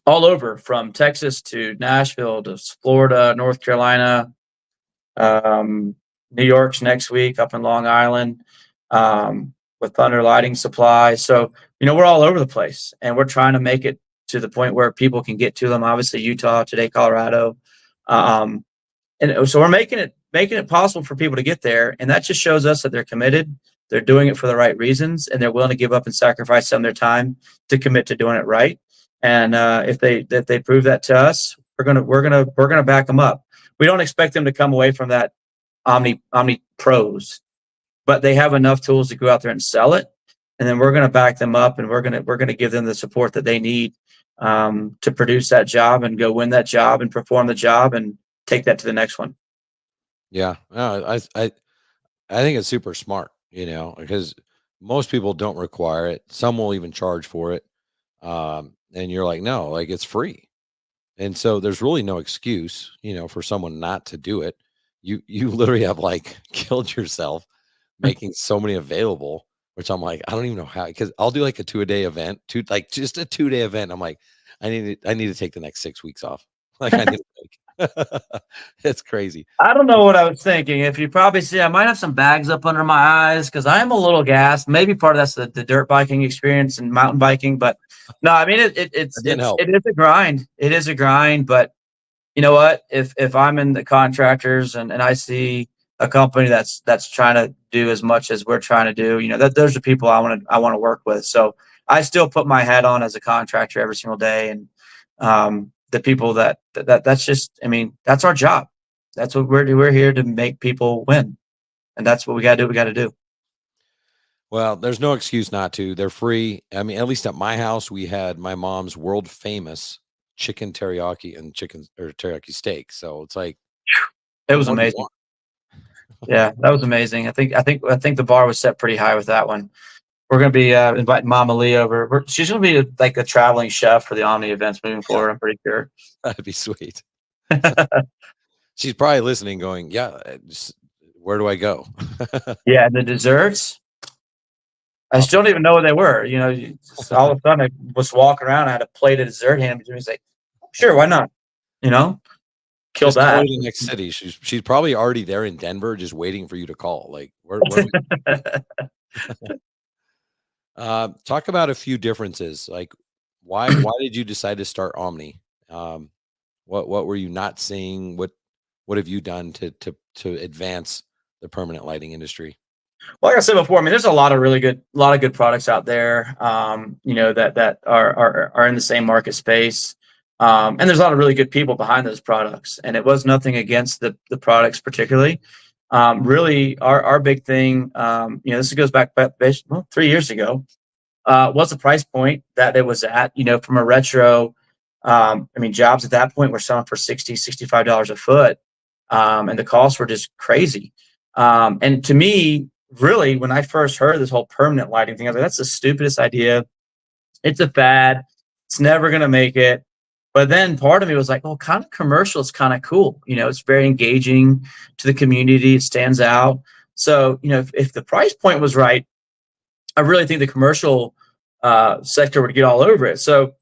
S8: over from Texas to Nashville to Florida, North Carolina, New York's next week up in Long Island, with Thunder Lighting Supply. So, we're all over the place and we're trying to make it to the point where people can get to them. Obviously Utah, today, Colorado. And so we're making it possible for people to get there. And that just shows us that they're committed. They're doing it for the right reasons, and they're willing to give up and sacrifice some of their time to commit to doing it right. And if they prove that to us, we're gonna back them up. We don't expect them to come away from that Omni pros, but they have enough tools to go out there and sell it. And then we're going to back them up, and we're going to give them the support that they need to produce that job and go win that job and perform the job and take that to the next one.
S2: Yeah, I think it's super smart, because most people don't require it. Some will even charge for it, and you're like, no, like it's free, and so there's really no excuse, for someone not to do it. You literally have like killed yourself making so many available. Which I'm like, I don't even know how, because I'll do like a 2-a-day event, just a 2-day event. I'm like, I need to take the next 6 weeks off. Like I need to it's crazy.
S8: I don't know what I was thinking. If you probably see, I might have some bags up under my eyes because I am a little gassed. Maybe part of that's the dirt biking experience and mountain biking, but no, it is a grind. It is a grind, but you know what? If I'm in the contractors and I see a company that's trying to do as much as we're trying to do, those are people I want to work with. So I still put my hat on as a contractor every single day. And the people that's just, that's our job. That's what we're here to make people win. And that's what we got to do.
S2: Well, there's no excuse not to. They're free. At least at my house, we had my mom's world famous chicken teriyaki and teriyaki steak. So it's like,
S8: it was amazing. Yeah, that was amazing. I think the bar was set pretty high with that one. We're going to be inviting Mama Lee over. She's going to be like a traveling chef for the Omni events moving forward. I'm pretty sure.
S2: That'd be sweet. She's probably listening going, yeah, where do I go?
S8: Yeah, the desserts. I still don't even know what they were. All of a sudden I was walking around. I had a plate of dessert handed to me. He's like, sure, why not? Kill
S2: just
S8: that.
S2: The next city. She's probably already there in Denver, just waiting for you to call. Like, where talk about a few differences. Like, why did you decide to start Omni? What were you not seeing? What have you done to advance the permanent lighting industry?
S8: Like I said before, I mean, there's a lot of good products out there, that are in the same market space. And there's a lot of really good people behind those products. And it was nothing against the products particularly. Really, our big thing, this goes back 3 years ago, was the price point that it was at, from a retro. Jobs at that point were selling for $65 a foot. And the costs were just crazy. And to me, really, when I first heard this whole permanent lighting thing, I was like, that's the stupidest idea. It's a fad. It's never going to make it. But then part of me was like, well, kind of commercial is kind of cool. It's very engaging to the community. It stands out. So, if the price point was right, I really think the commercial sector would get all over it. So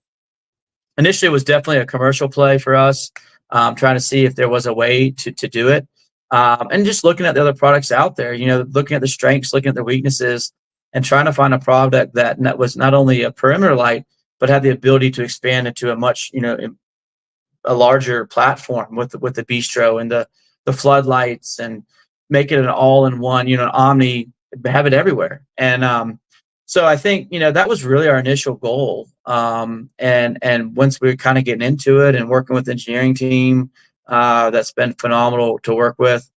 S8: initially, it was definitely a commercial play for us, trying to see if there was a way to do it. And just looking at the other products out there, looking at the strengths, looking at the weaknesses, and trying to find a product that was not only a perimeter light, but had the ability to expand into a much, a larger platform with the bistro and the floodlights, and make it an all-in-one, Omni, have it everywhere. And so I think, that was really our initial goal. And once we were kind of getting into it and working with the engineering team, that's been phenomenal to work with.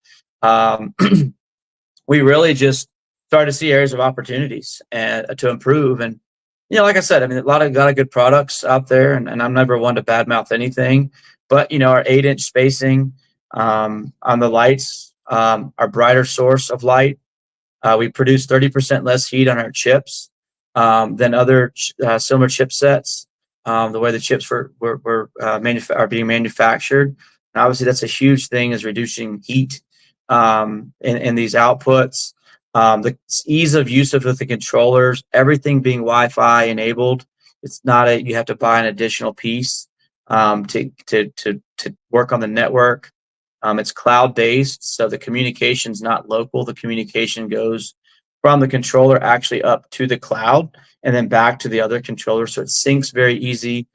S8: We really just started to see areas of opportunities and to improve. And, like I said, a lot of good products out there, and I'm never one to badmouth anything, but, our 8-inch spacing, on the lights, our brighter source of light. We produce 30% less heat on our chips, than other similar chipsets. The way the chips are being manufactured. And obviously, that's a huge thing, is reducing heat in these outputs. The ease of use of the controllers, everything being Wi-Fi enabled. It's not you have to buy an additional piece to work on the network. It's cloud-based, so the communication's not local. The communication goes from the controller actually up to the cloud and then back to the other controller. So it syncs very easy.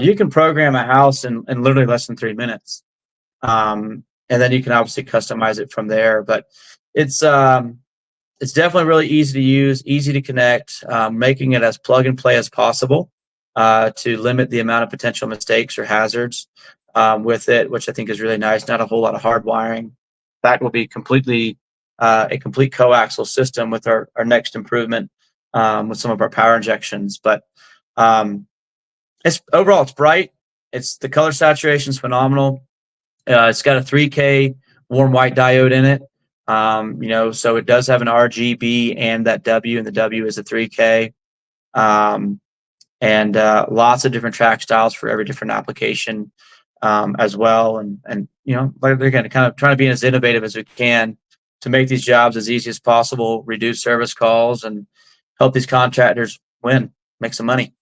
S8: You can program a house in literally less than 3 minutes. And then you can obviously customize it from there. But it's definitely really easy to use, easy to connect, making it as plug and play as possible to limit the amount of potential mistakes or hazards with it, which I think is really nice. Not a whole lot of hard wiring. That will be completely a complete coaxial system with our next improvement with some of our power injections. But it's overall, it's bright. It's the color saturation is phenomenal. It's got a 3K warm white diode in it. So it does have an RGB and that W, and the W is a 3K. And lots of different track styles for every different application as well. And like again, kind of trying to be as innovative as we can to make these jobs as easy as possible, reduce service calls, and help these contractors make some money.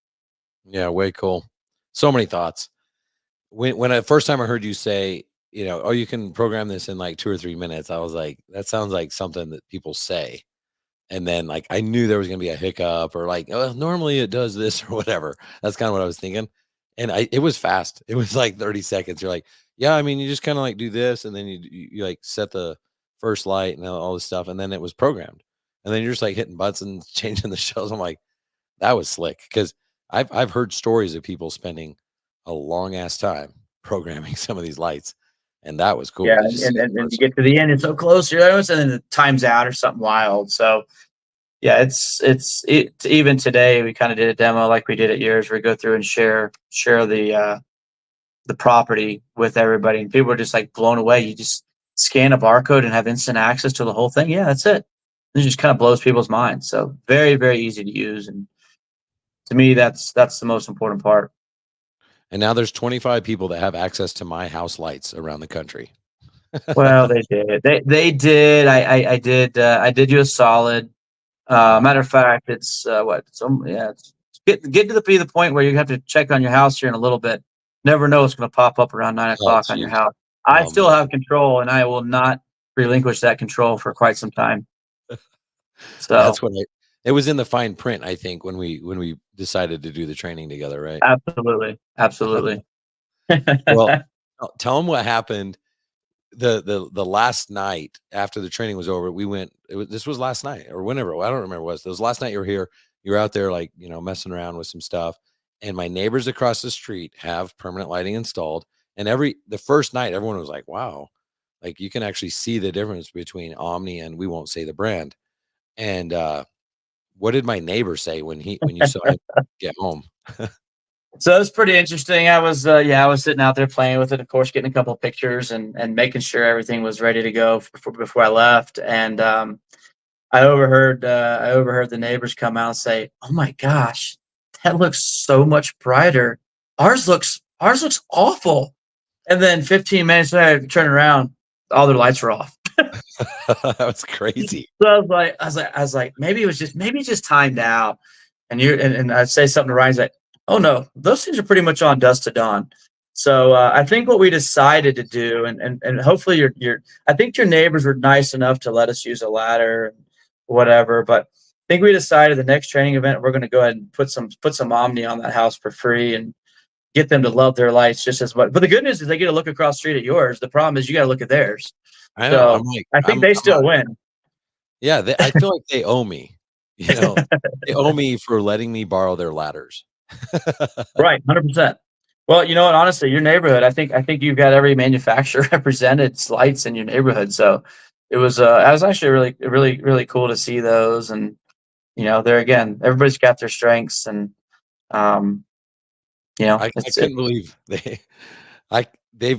S2: Yeah, way cool. So many thoughts. When the first time I heard you say, oh, you can program this in like 2 or 3 minutes, I was like, that sounds like something that people say. And then like I knew there was gonna be a hiccup, or like, oh, normally it does this or whatever. That's kind of what I was thinking. And it was fast. It was like 30 seconds. You're like, yeah, you just kind of like do this, and then you like set the first light and all this stuff, and then it was programmed. And then you're just like hitting buttons, changing the shells. I'm like, that was slick, because I've heard stories of people spending a long ass time programming some of these lights, and that was cool.
S8: Yeah, and you get to the end, it's so close, and then the time's out or something wild. So yeah, it's even today we kind of did a demo like we did at yours, where we go through and share the property with everybody, and people are just like blown away. You just scan a barcode and have instant access to the whole thing. Yeah, that's it. It just kind of blows people's minds. So very, very easy to use, and to me, that's the most important part.
S2: And now there's 25 people that have access to my house lights around the country.
S8: Well, they did. They did. I did you a solid. Matter of fact, it's it's get to the point where you have to check on your house here in a little bit. Never know what's going to pop up around 9 o'clock on your house. I still have control, and I will not relinquish that control for quite some time. So
S2: that's what it was in the fine print, I think, when we decided to do the training together, right?
S8: Absolutely.
S2: Well, tell them what happened. the last night after the training was over, we went. This was last night or whenever, I don't remember what it was. Last night you were here. You were out there like messing around with some stuff. And my neighbors across the street have permanent lighting installed. And the first night, everyone was like, "Wow, like you can actually see the difference between Omni and we won't say the brand." And what did my neighbor say when you saw him get home?
S8: So it's pretty interesting. I was sitting out there playing with it, of course, getting a couple of pictures and making sure everything was ready to go before I left. And I overheard the neighbors come out and say, "Oh my gosh, that looks so much brighter. Ours looks awful." And then 15 minutes later, I turn around, all their lights were off.
S2: That was crazy.
S8: So I was like, maybe it's just timed out. And I'd say something to Ryan, he's like, "Oh no, those things are pretty much on dusk to dawn." So I think what we decided to do, and hopefully I think your neighbors were nice enough to let us use a ladder and whatever. But I think we decided the next training event we're going to go ahead and put some Omni on that house for free and get them to love their lights just as much. But the good news is they get to look across the street at yours. The problem is you got to look at theirs.
S2: I know.
S8: So I think they still win.
S2: Yeah, I feel like they owe me. They owe me for letting me borrow their ladders.
S8: Right, 100%. Well, you know what? Honestly, your neighborhood, I think you've got every manufacturer represented lights in your neighborhood. So it was actually really, really, really cool to see those. And there again, everybody's got their strengths, and
S2: I couldn't believe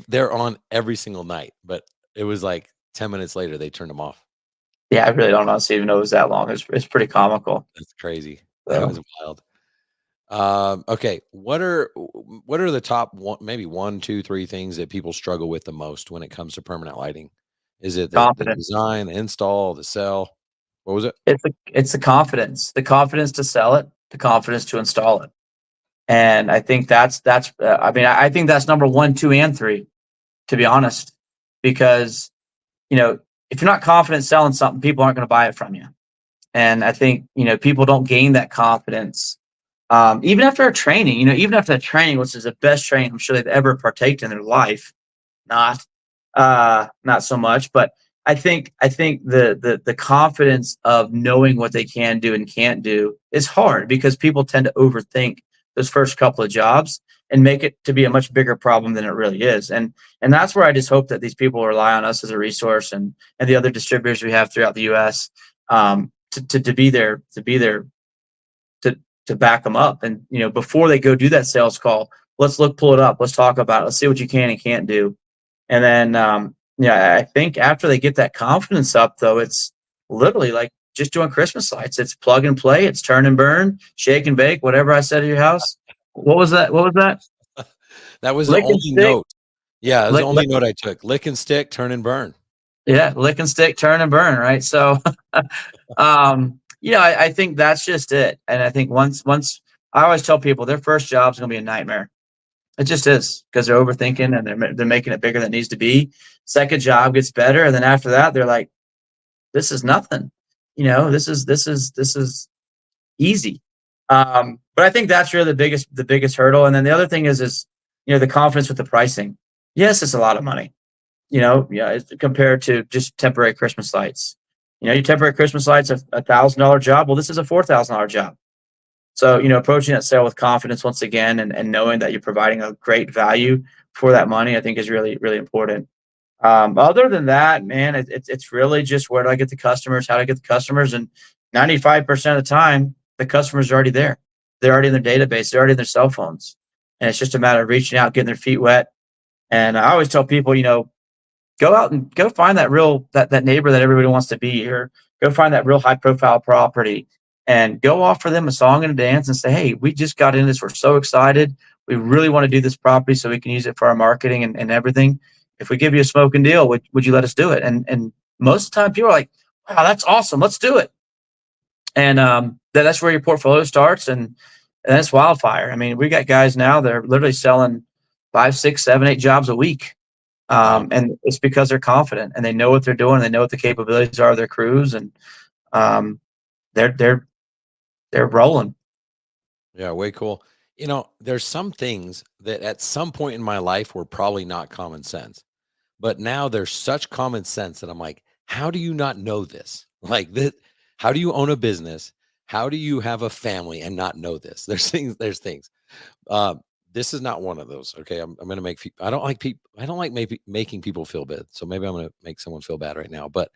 S2: they're on every single night, but it was like 10 minutes later they turned them off.
S8: Yeah, I really don't honestly even know it was that long. It's pretty comical.
S2: That's crazy.
S8: So.
S2: That was wild. Okay, what are the top maybe 1, 2, 3 things that people struggle with the most when it comes to permanent lighting? Is it the design, the install, the sell? What was it?
S8: It's the confidence to sell it, the confidence to install it. And I think that's I think that's number 1, 2, and 3, to be honest, because if you're not confident selling something, people aren't going to buy it from you. And I think people don't gain that confidence even after a training. Even after that training, which is the best training I'm sure they've ever partaken in their life. Not so much, but I think the confidence of knowing what they can do and can't do is hard because people tend to overthink those first couple of jobs and make it to be a much bigger problem than it really is. And that's where I just hope that these people rely on us as a resource and the other distributors we have throughout the US to be there to back them up. And before they go do that sales call, let's pull it up, let's talk about it, let's see what you can and can't do. And then I think after they get that confidence up, though, it's literally like just doing Christmas lights. It's plug and play, it's turn and burn, shake and bake, whatever I said at your house. What was that?
S2: That was the only note. Yeah, that was the only note I took. Lick and stick, turn and burn.
S8: Yeah, lick and stick, turn and burn, right? So I think that's just it. And I think once I always tell people their first job is gonna be a nightmare. It just is, because they're overthinking and they're making it bigger than it needs to be. Second job gets better, and then after that, they're like, "This is nothing." This is easy. But I think that's really the biggest hurdle. And then the other thing is the confidence with the pricing. Yes, it's a lot of money. It's compared to just temporary Christmas lights. Your temporary Christmas lights are $1,000 job. Well, this is a $4,000 job. So, approaching that sale with confidence once again and knowing that you're providing a great value for that money, I think is really, really important. Other than that, man, it's really just where do I get the customers, how do I get the customers? And 95% of the time, the customers are already there. They're already in their database. They're already in their cell phones. And it's just a matter of reaching out, getting their feet wet. And I always tell people, go out and go find that that neighbor that everybody wants to be, or go find that real high profile property and go offer them a song and a dance and say, "Hey, we just got into this. We're so excited. We really want to do this property so we can use it for our marketing and everything. If we give you a smoking deal, would you let us do it?" And most of the time people are like, "Wow, that's awesome. Let's do it." And that's where your portfolio starts. And that's wildfire. I mean, we got guys now that are literally selling 5, 6, 7, 8 jobs a week. And it's because they're confident and they know what they're doing. They know what the capabilities are of their crews, and they're rolling.
S2: Yeah, way cool. There's some things that at some point in my life were probably not common sense, But now there's such common sense that I'm like, how do you not know this? Like this, how do you own a business? How do you have a family and not know this? There's things. Uh, this is not one of those. Okay. I'm going to make people, I don't like people, I don't like making people feel bad. So maybe I'm going to make someone feel bad right now. But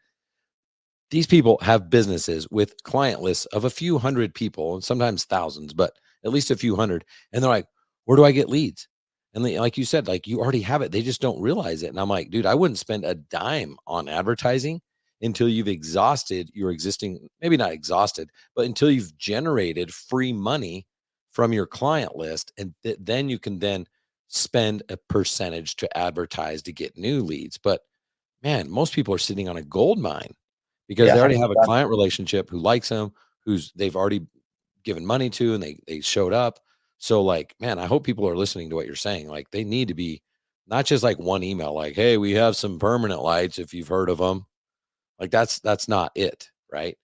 S2: these people have businesses with client lists of a few hundred people and sometimes thousands, but at least a few hundred. And they're like, where do I get leads? And like you said, like you already have it. They just don't realize it. And I'm like, dude, I wouldn't spend a dime on advertising until you've exhausted your existing, maybe not exhausted, but until you've generated free money from your client list. And then you can then spend a percentage to advertise to get new leads. But man, most people are sitting on a gold mine because
S8: Yeah,
S2: they already have a
S8: 100%.
S2: client relationship who likes them, who's they've already given money to, and they showed up. So like, man, I hope people are listening to what you're saying. Like they need to be not just like one email, like, hey, we have some permanent lights if you've heard of them. Like that's not it, right?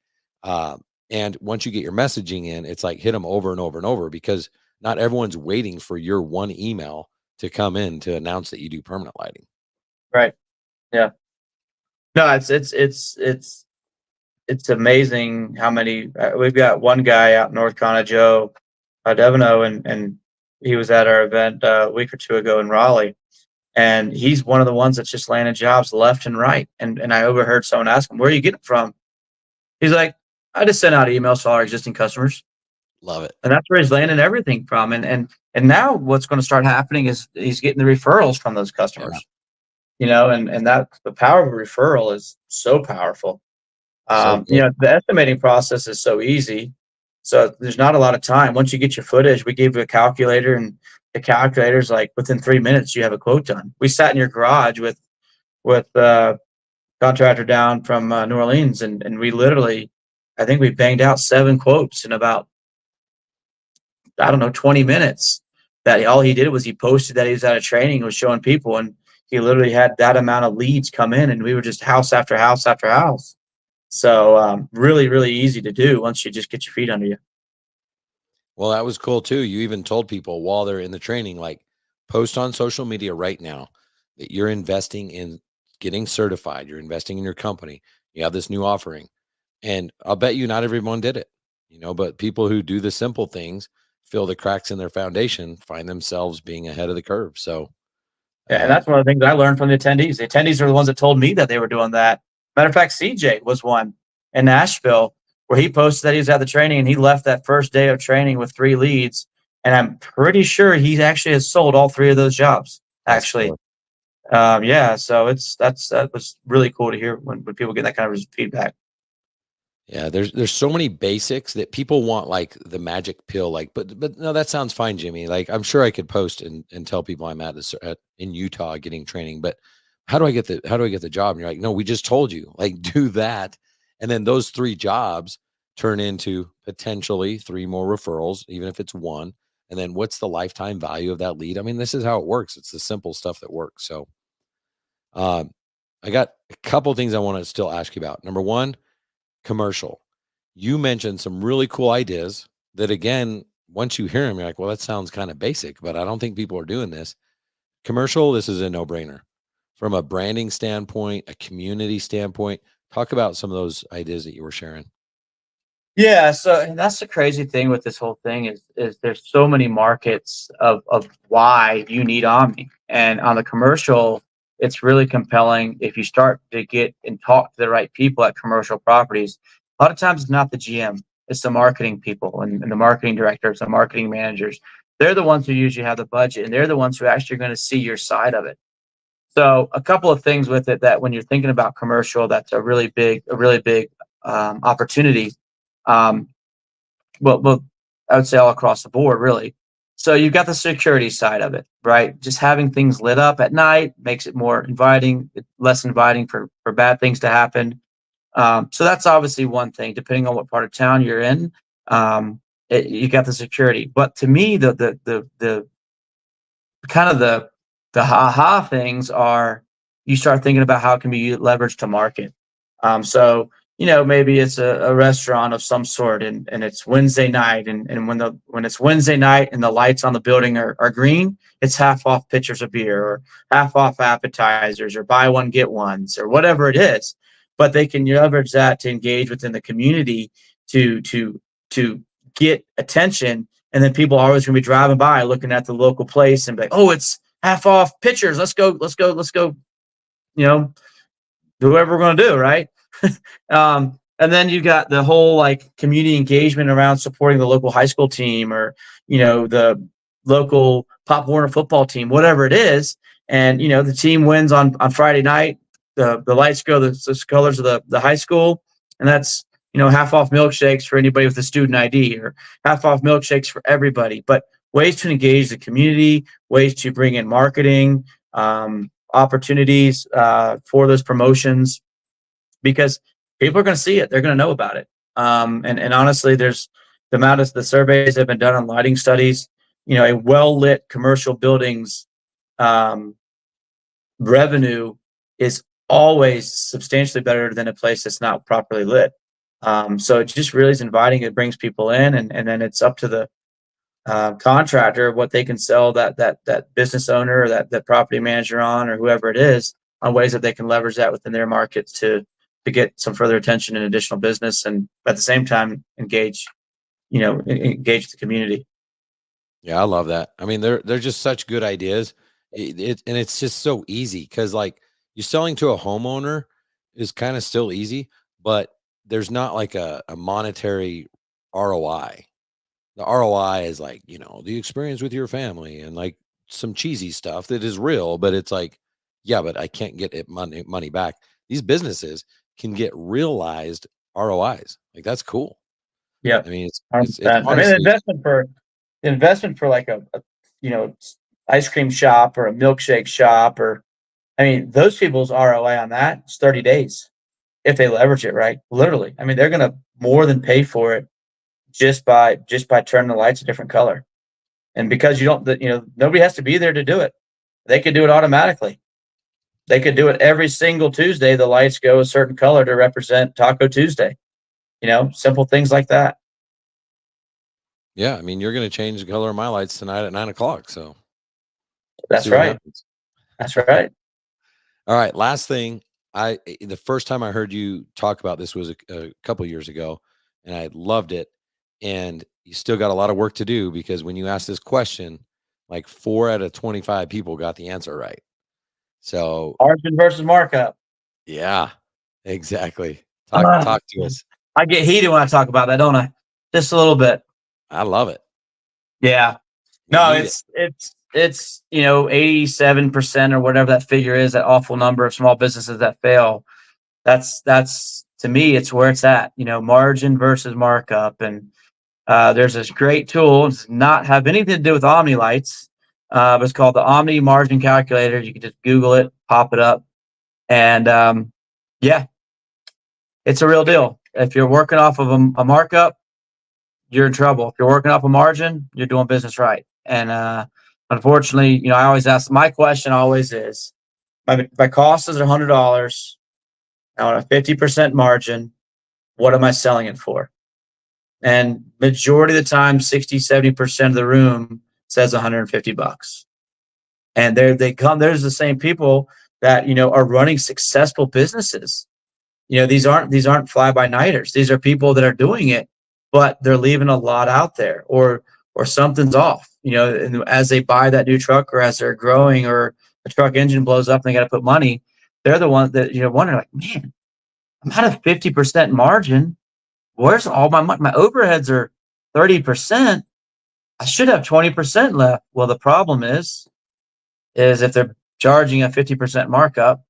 S2: And once you get your messaging in, it's like hit them over and over and over because not everyone's waiting for your one email to come in to announce that you do permanent lighting.
S8: Right. Yeah. No, it's amazing how many we've got. One guy out in North Carolina, Joe Devino, and he was at our event a week or two ago in Raleigh, and he's one of the ones that's just landing jobs left and right. And I overheard someone ask him, "Where are you getting it from?" He's like, "I just send out emails to all our existing customers,"
S2: Love it.
S8: and that's where he's landing everything from. And now what's going to start happening is he's getting the referrals from those customers. And that the power of a referral is so powerful.
S2: So good.
S8: The estimating process is so easy. So there's not a lot of time. Once you get your footage, we gave you a calculator, and the calculator's like within 3 minutes you have a quote done. We sat in your garage with contractor down from New Orleans, and we literally, I think we banged out 7 quotes in about, I don't know, 20 minutes. That all he did was he posted that he was at a training and was showing people, and he literally had that amount of leads come in, and we were just house after house after house. So really, really easy to do once you just get your feet under you.
S2: Well, that was cool too. You even told people while they're in the training, like post on social media right now that you're investing in getting certified. You're investing in your company. You have this new offering. And I'll bet you not everyone did it, but people who do the simple things, fill the cracks in their foundation, find themselves being ahead of the curve. So,
S8: Yeah, and that's one of the things I learned from the attendees. The attendees are the ones that told me that they were doing that. Matter of fact, CJ was one in Nashville where he posted that he was at the training, and he left that first day of training with 3 leads. And I'm pretty sure he actually has sold all 3 of those jobs. Actually,
S2: cool.
S8: Yeah. So that was really cool to hear when people get that kind of feedback.
S2: Yeah, there's so many basics that people want, like the magic pill, like, but no, that sounds fine, Jimmy. Like, I'm sure I could post and tell people I'm in Utah getting training, but how do I get the job? And you're like, no, we just told you, like, do that, and then those 3 jobs turn into potentially 3 more referrals, even if it's one. And then what's the lifetime value of that lead? I mean, this is how it works. It's the simple stuff that works. So, I got a couple things I want to still ask you about. Number one, commercial. You mentioned some really cool ideas that, again, once you hear them, you're like, well, that sounds kind of basic, but I don't think people are doing this. Commercial, this is a no-brainer. From a branding standpoint, a community standpoint, talk about some of those ideas that you were sharing.
S8: Yeah, so that's the crazy thing with this whole thing is there's so many markets of why you need Omni. And on the commercial, it's really compelling if you start to get and talk to the right people at commercial properties. A lot of times it's not the GM, it's the marketing people and the marketing directors, the marketing managers. They're the ones who usually have the budget, and they're the ones who actually are going to see your side of it. So a couple of things with it that when you're thinking about commercial, that's a really big opportunity. Well, I would say all across the board, really. So you've got the security side of it, right? Just having things lit up at night makes it more inviting, less inviting for bad things to happen. So that's obviously one thing, depending on what part of town you're in. You got the security, but to me, the kind of the ha things are you start thinking about how it can be leveraged to market. So maybe it's a restaurant of some sort, and it's Wednesday night, and when it's Wednesday night and the lights on the building are green, it's half off pitchers of beer or half off appetizers or buy one get ones or whatever it is. But they can leverage that to engage within the community to get attention, and then people are always going to be driving by looking at the local place and be like, oh, it's half off pitchers. Let's go. Do whatever we're going to do, right? And then you got the whole like community engagement around supporting the local high school team or the local Pop Warner football team, whatever it is. And the team wins on Friday night. The lights go the colors of the high school, and that's half off milkshakes for anybody with a student ID or half off milkshakes for everybody. But ways to engage the community, ways to bring in marketing, opportunities for those promotions, because people are going to see it. They're going to know about it. And honestly, there's the amount of the surveys that have been done on lighting studies, a well-lit commercial building's revenue is always substantially better than a place that's not properly lit. So it just really is inviting. It brings people in, and then it's up to the contractor what they can sell that business owner or that property manager on, or whoever it is, on ways that they can leverage that within their markets to get some further attention and additional business, and at the same time engage the community.
S2: Yeah, I love that. I mean, they're just such good ideas. And it's just so easy because like you're selling to a homeowner is kind of still easy, but there's not like a monetary ROI. The ROI is like, the experience with your family and like some cheesy stuff that is real, but it's like, yeah, but I can't get it money back. These businesses can get realized ROIs. Like that's cool.
S8: Yeah.
S2: I mean, it's
S8: honestly, the investment for like a ice cream shop or a milkshake shop, or those people's ROI on that is 30 days if they leverage it right. Literally. They're going to more than pay for it just by turning the lights a different color. And because nobody has to be there to do it. They could do it automatically. They could do it every single Tuesday. The lights go a certain color to represent Taco Tuesday. Simple things like that.
S2: Yeah. You're going to change the color of my lights tonight at 9:00. So
S8: that's right. That's right.
S2: All right. Last thing. The first time I heard you talk about this was a couple years ago, and I loved it. And you still got a lot of work to do, because when you asked this question, like 4 out of 25 people got the answer right. So
S8: margin versus markup.
S2: Yeah, exactly. Talk to us.
S8: I get heated when I talk about that, don't I? Just a little bit.
S2: I love it.
S8: Yeah. No, it's 87% or whatever that figure is, that awful number of small businesses that fail. That's to me, it's where it's at, margin versus markup. And there's this great tool. It does not have anything to do with Omni lights. But it's called the Omni Margin Calculator. You can just Google it, pop it up. And it's a real deal. If you're working off of a markup, you're in trouble. If you're working off a margin, you're doing business right. And unfortunately, I always ask, my question always is, my cost is $100. I want a 50% margin. What am I selling it for? And majority of the time, 60-70% of the room says $150. And there's the same people that are running successful businesses. These aren't fly-by-nighters. These are people that are doing it, but they're leaving a lot out there, or something's off. And as they buy that new truck, or as they're growing, or the truck engine blows up and they got to put money, they're the one that wondering, like, man, I'm at a 50% margin. Where's all my money? My overheads are 30%. I should have 20% left. Well, the problem is if they're charging a 50% markup,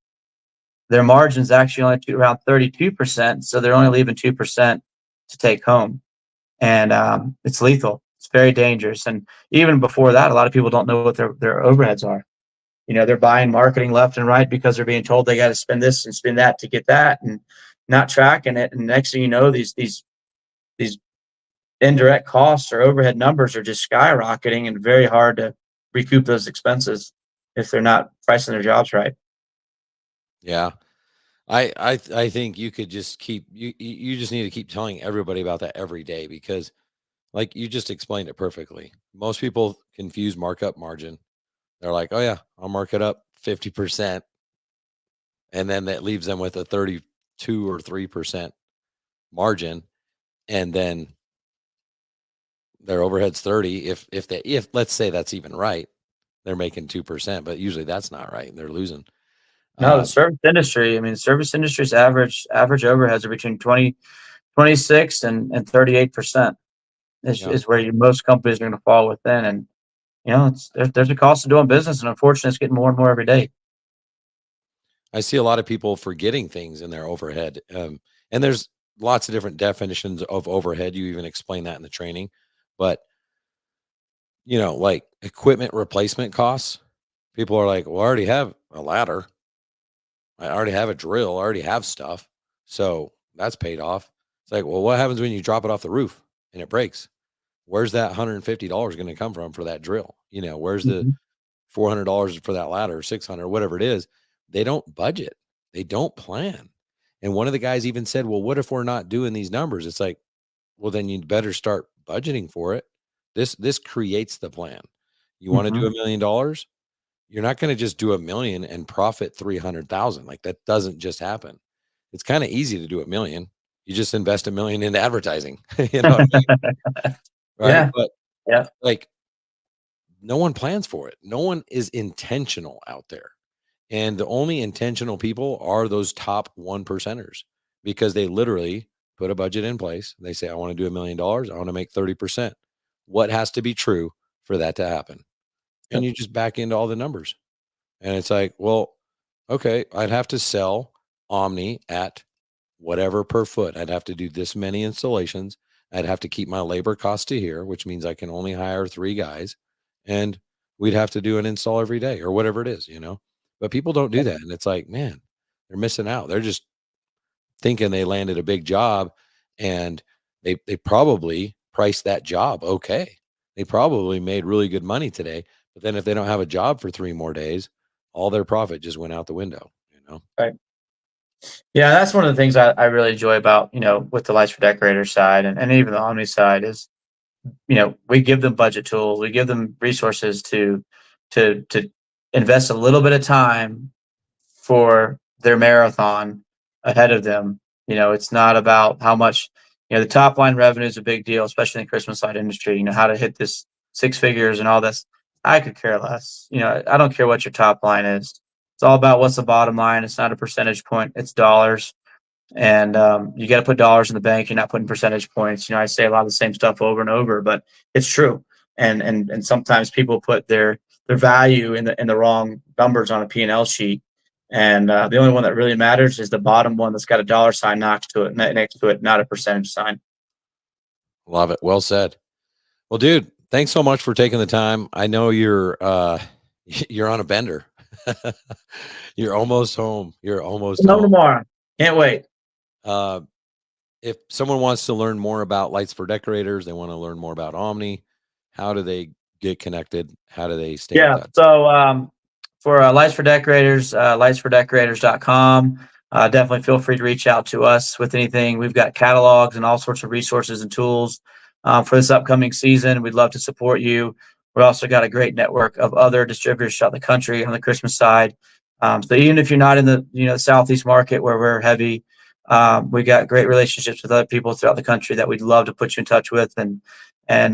S8: their margin's actually only around 32%. So they're only leaving 2% to take home. And it's lethal. It's very dangerous. And even before that, a lot of people don't know what their overheads are. They're buying marketing left and right because they're being told they got to spend this and spend that to get that, and not tracking it. And next thing you know, these indirect costs or overhead numbers are just skyrocketing, and very hard to recoup those expenses if they're not pricing their jobs right.
S2: Yeah. I think you could just you just need to keep telling everybody about that every day, because like you just explained it perfectly. Most people confuse markup margin. They're like, oh yeah, I'll mark it up 50%. And then that leaves them with a 32 or 3% margin. And then their overhead's 30. If let's say that's even right, they're making 2%, but usually that's not right. They're losing.
S8: No, the service industry. I mean, service industry's average overheads are between 26 and 38%
S2: Yeah.
S8: is where most companies are going to fall within. And there's a cost of doing business, and unfortunately, it's getting more and more every day.
S2: I see a lot of people forgetting things in their overhead. And there's lots of different definitions of overhead. You even explain that in the training. But, like equipment replacement costs, people are like, well, I already have a ladder. I already have a drill. I already have stuff. So that's paid off. It's like, well, what happens when you drop it off the roof and it breaks? Where's that $150 going to come from for that drill? Where's the $400 for that ladder, 600, whatever it is? They don't budget. They don't plan. And one of the guys even said, well, what if we're not doing these numbers? It's like, well, then you better start budgeting for it. This creates the plan. You want to do $1 million? You're not going to just do $1 million and profit 300,000. Like that doesn't just happen. It's kind of easy to do $1 million. You just invest $1 million into advertising. You know what I mean? Right.
S8: Yeah.
S2: But
S8: yeah,
S2: like no one plans for it. No one is intentional out there. And the only intentional people are those top 1%ers, because they literally put a budget in place. They say, I want to do $1 million. I want to make 30%. What has to be true for that to happen? And you just back into all the numbers. And it's like, well, okay, I'd have to sell Omni at whatever per foot. I'd have to do this many installations. I'd have to keep my labor cost to here, which means I can only hire 3 guys. And we'd have to do an install every day or whatever it is, But people don't do that. And it's like, man, they're missing out. They're just thinking they landed a big job, and they probably priced that job okay. They probably made really good money today. But then if they don't have a job for 3 more days, all their profit just went out the window,
S8: Right. Yeah, that's one of the things I really enjoy about, with the Lights for Decorators side and even the Omni side is, we give them budget tools, we give them resources to invest a little bit of time for their marathon ahead of them. It's not about how much, the top line revenue is a big deal, especially in the Christmas light industry, how to hit this 6 figures and all this. I could care less. I don't care what your top line is. It's all about what's the bottom line. It's not a percentage point. It's dollars. And you got to put dollars in the bank. You're not putting percentage points. I say a lot of the same stuff over and over, but it's true. And sometimes people put their value in the wrong numbers on a P&L sheet. And the only one that really matters is the bottom one that's got a dollar sign next to it, not a percentage sign.
S2: Love it. Well said. Well, dude, thanks so much for taking the time. I know you're you're on a bender. You're almost home. You're almost home.
S8: Tomorrow. Can't wait.
S2: If someone wants to learn more about Lights for Decorators, they want to learn more about Omni, how do they get connected? How do they stay?
S8: Yeah. So for Lights for Decorators, lightsfordecorators.com. Definitely feel free to reach out to us with anything. We've got catalogs and all sorts of resources and tools for this upcoming season. We'd love to support you. We also got a great network of other distributors throughout the country on the Christmas side. So even if you're not in the Southeast market where we're heavy, we got great relationships with other people throughout the country that we'd love to put you in touch with and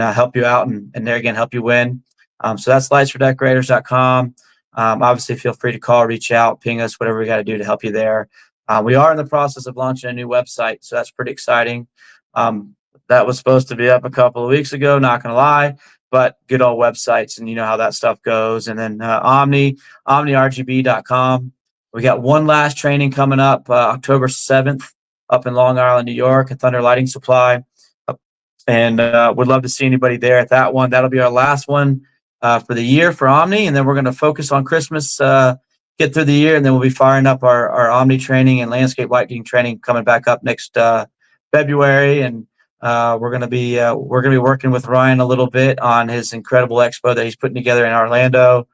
S8: help you out and there again help you win. So that's lightsfordecorators.com. Obviously, feel free to call, reach out, ping us, whatever we got to do to help you there. We are in the process of launching a new website, so that's pretty exciting. That was supposed to be up a couple of weeks ago, not going to lie, but good old websites, and you know how that stuff goes. And then omnirgb.com. We got one last training coming up October 7th up in Long Island, New York at Thunder Lighting Supply. And would love to see anybody there at that one. That'll be our last one for the year for Omni. And then we're going to focus on Christmas, get through the year, and then we'll be firing up our Omni training and landscape lighting training coming back up next February. And we're going to be working with Ryan a little bit on his incredible expo that he's putting together in Orlando.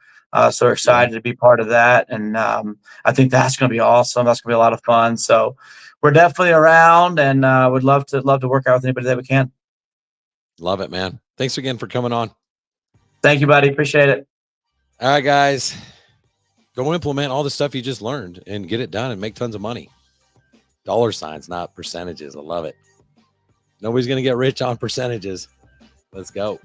S8: So we're excited to be part of that. And I think that's going to be awesome. That's going to be a lot of fun. So we're definitely around, and would love to work out with anybody that we can.
S2: Love it, man. Thanks again for coming on.
S8: Thank you, buddy. Appreciate it.
S2: All right, guys. Go implement all the stuff you just learned and get it done and make tons of money. Dollar signs, not percentages. I love it. Nobody's going to get rich on percentages. Let's go.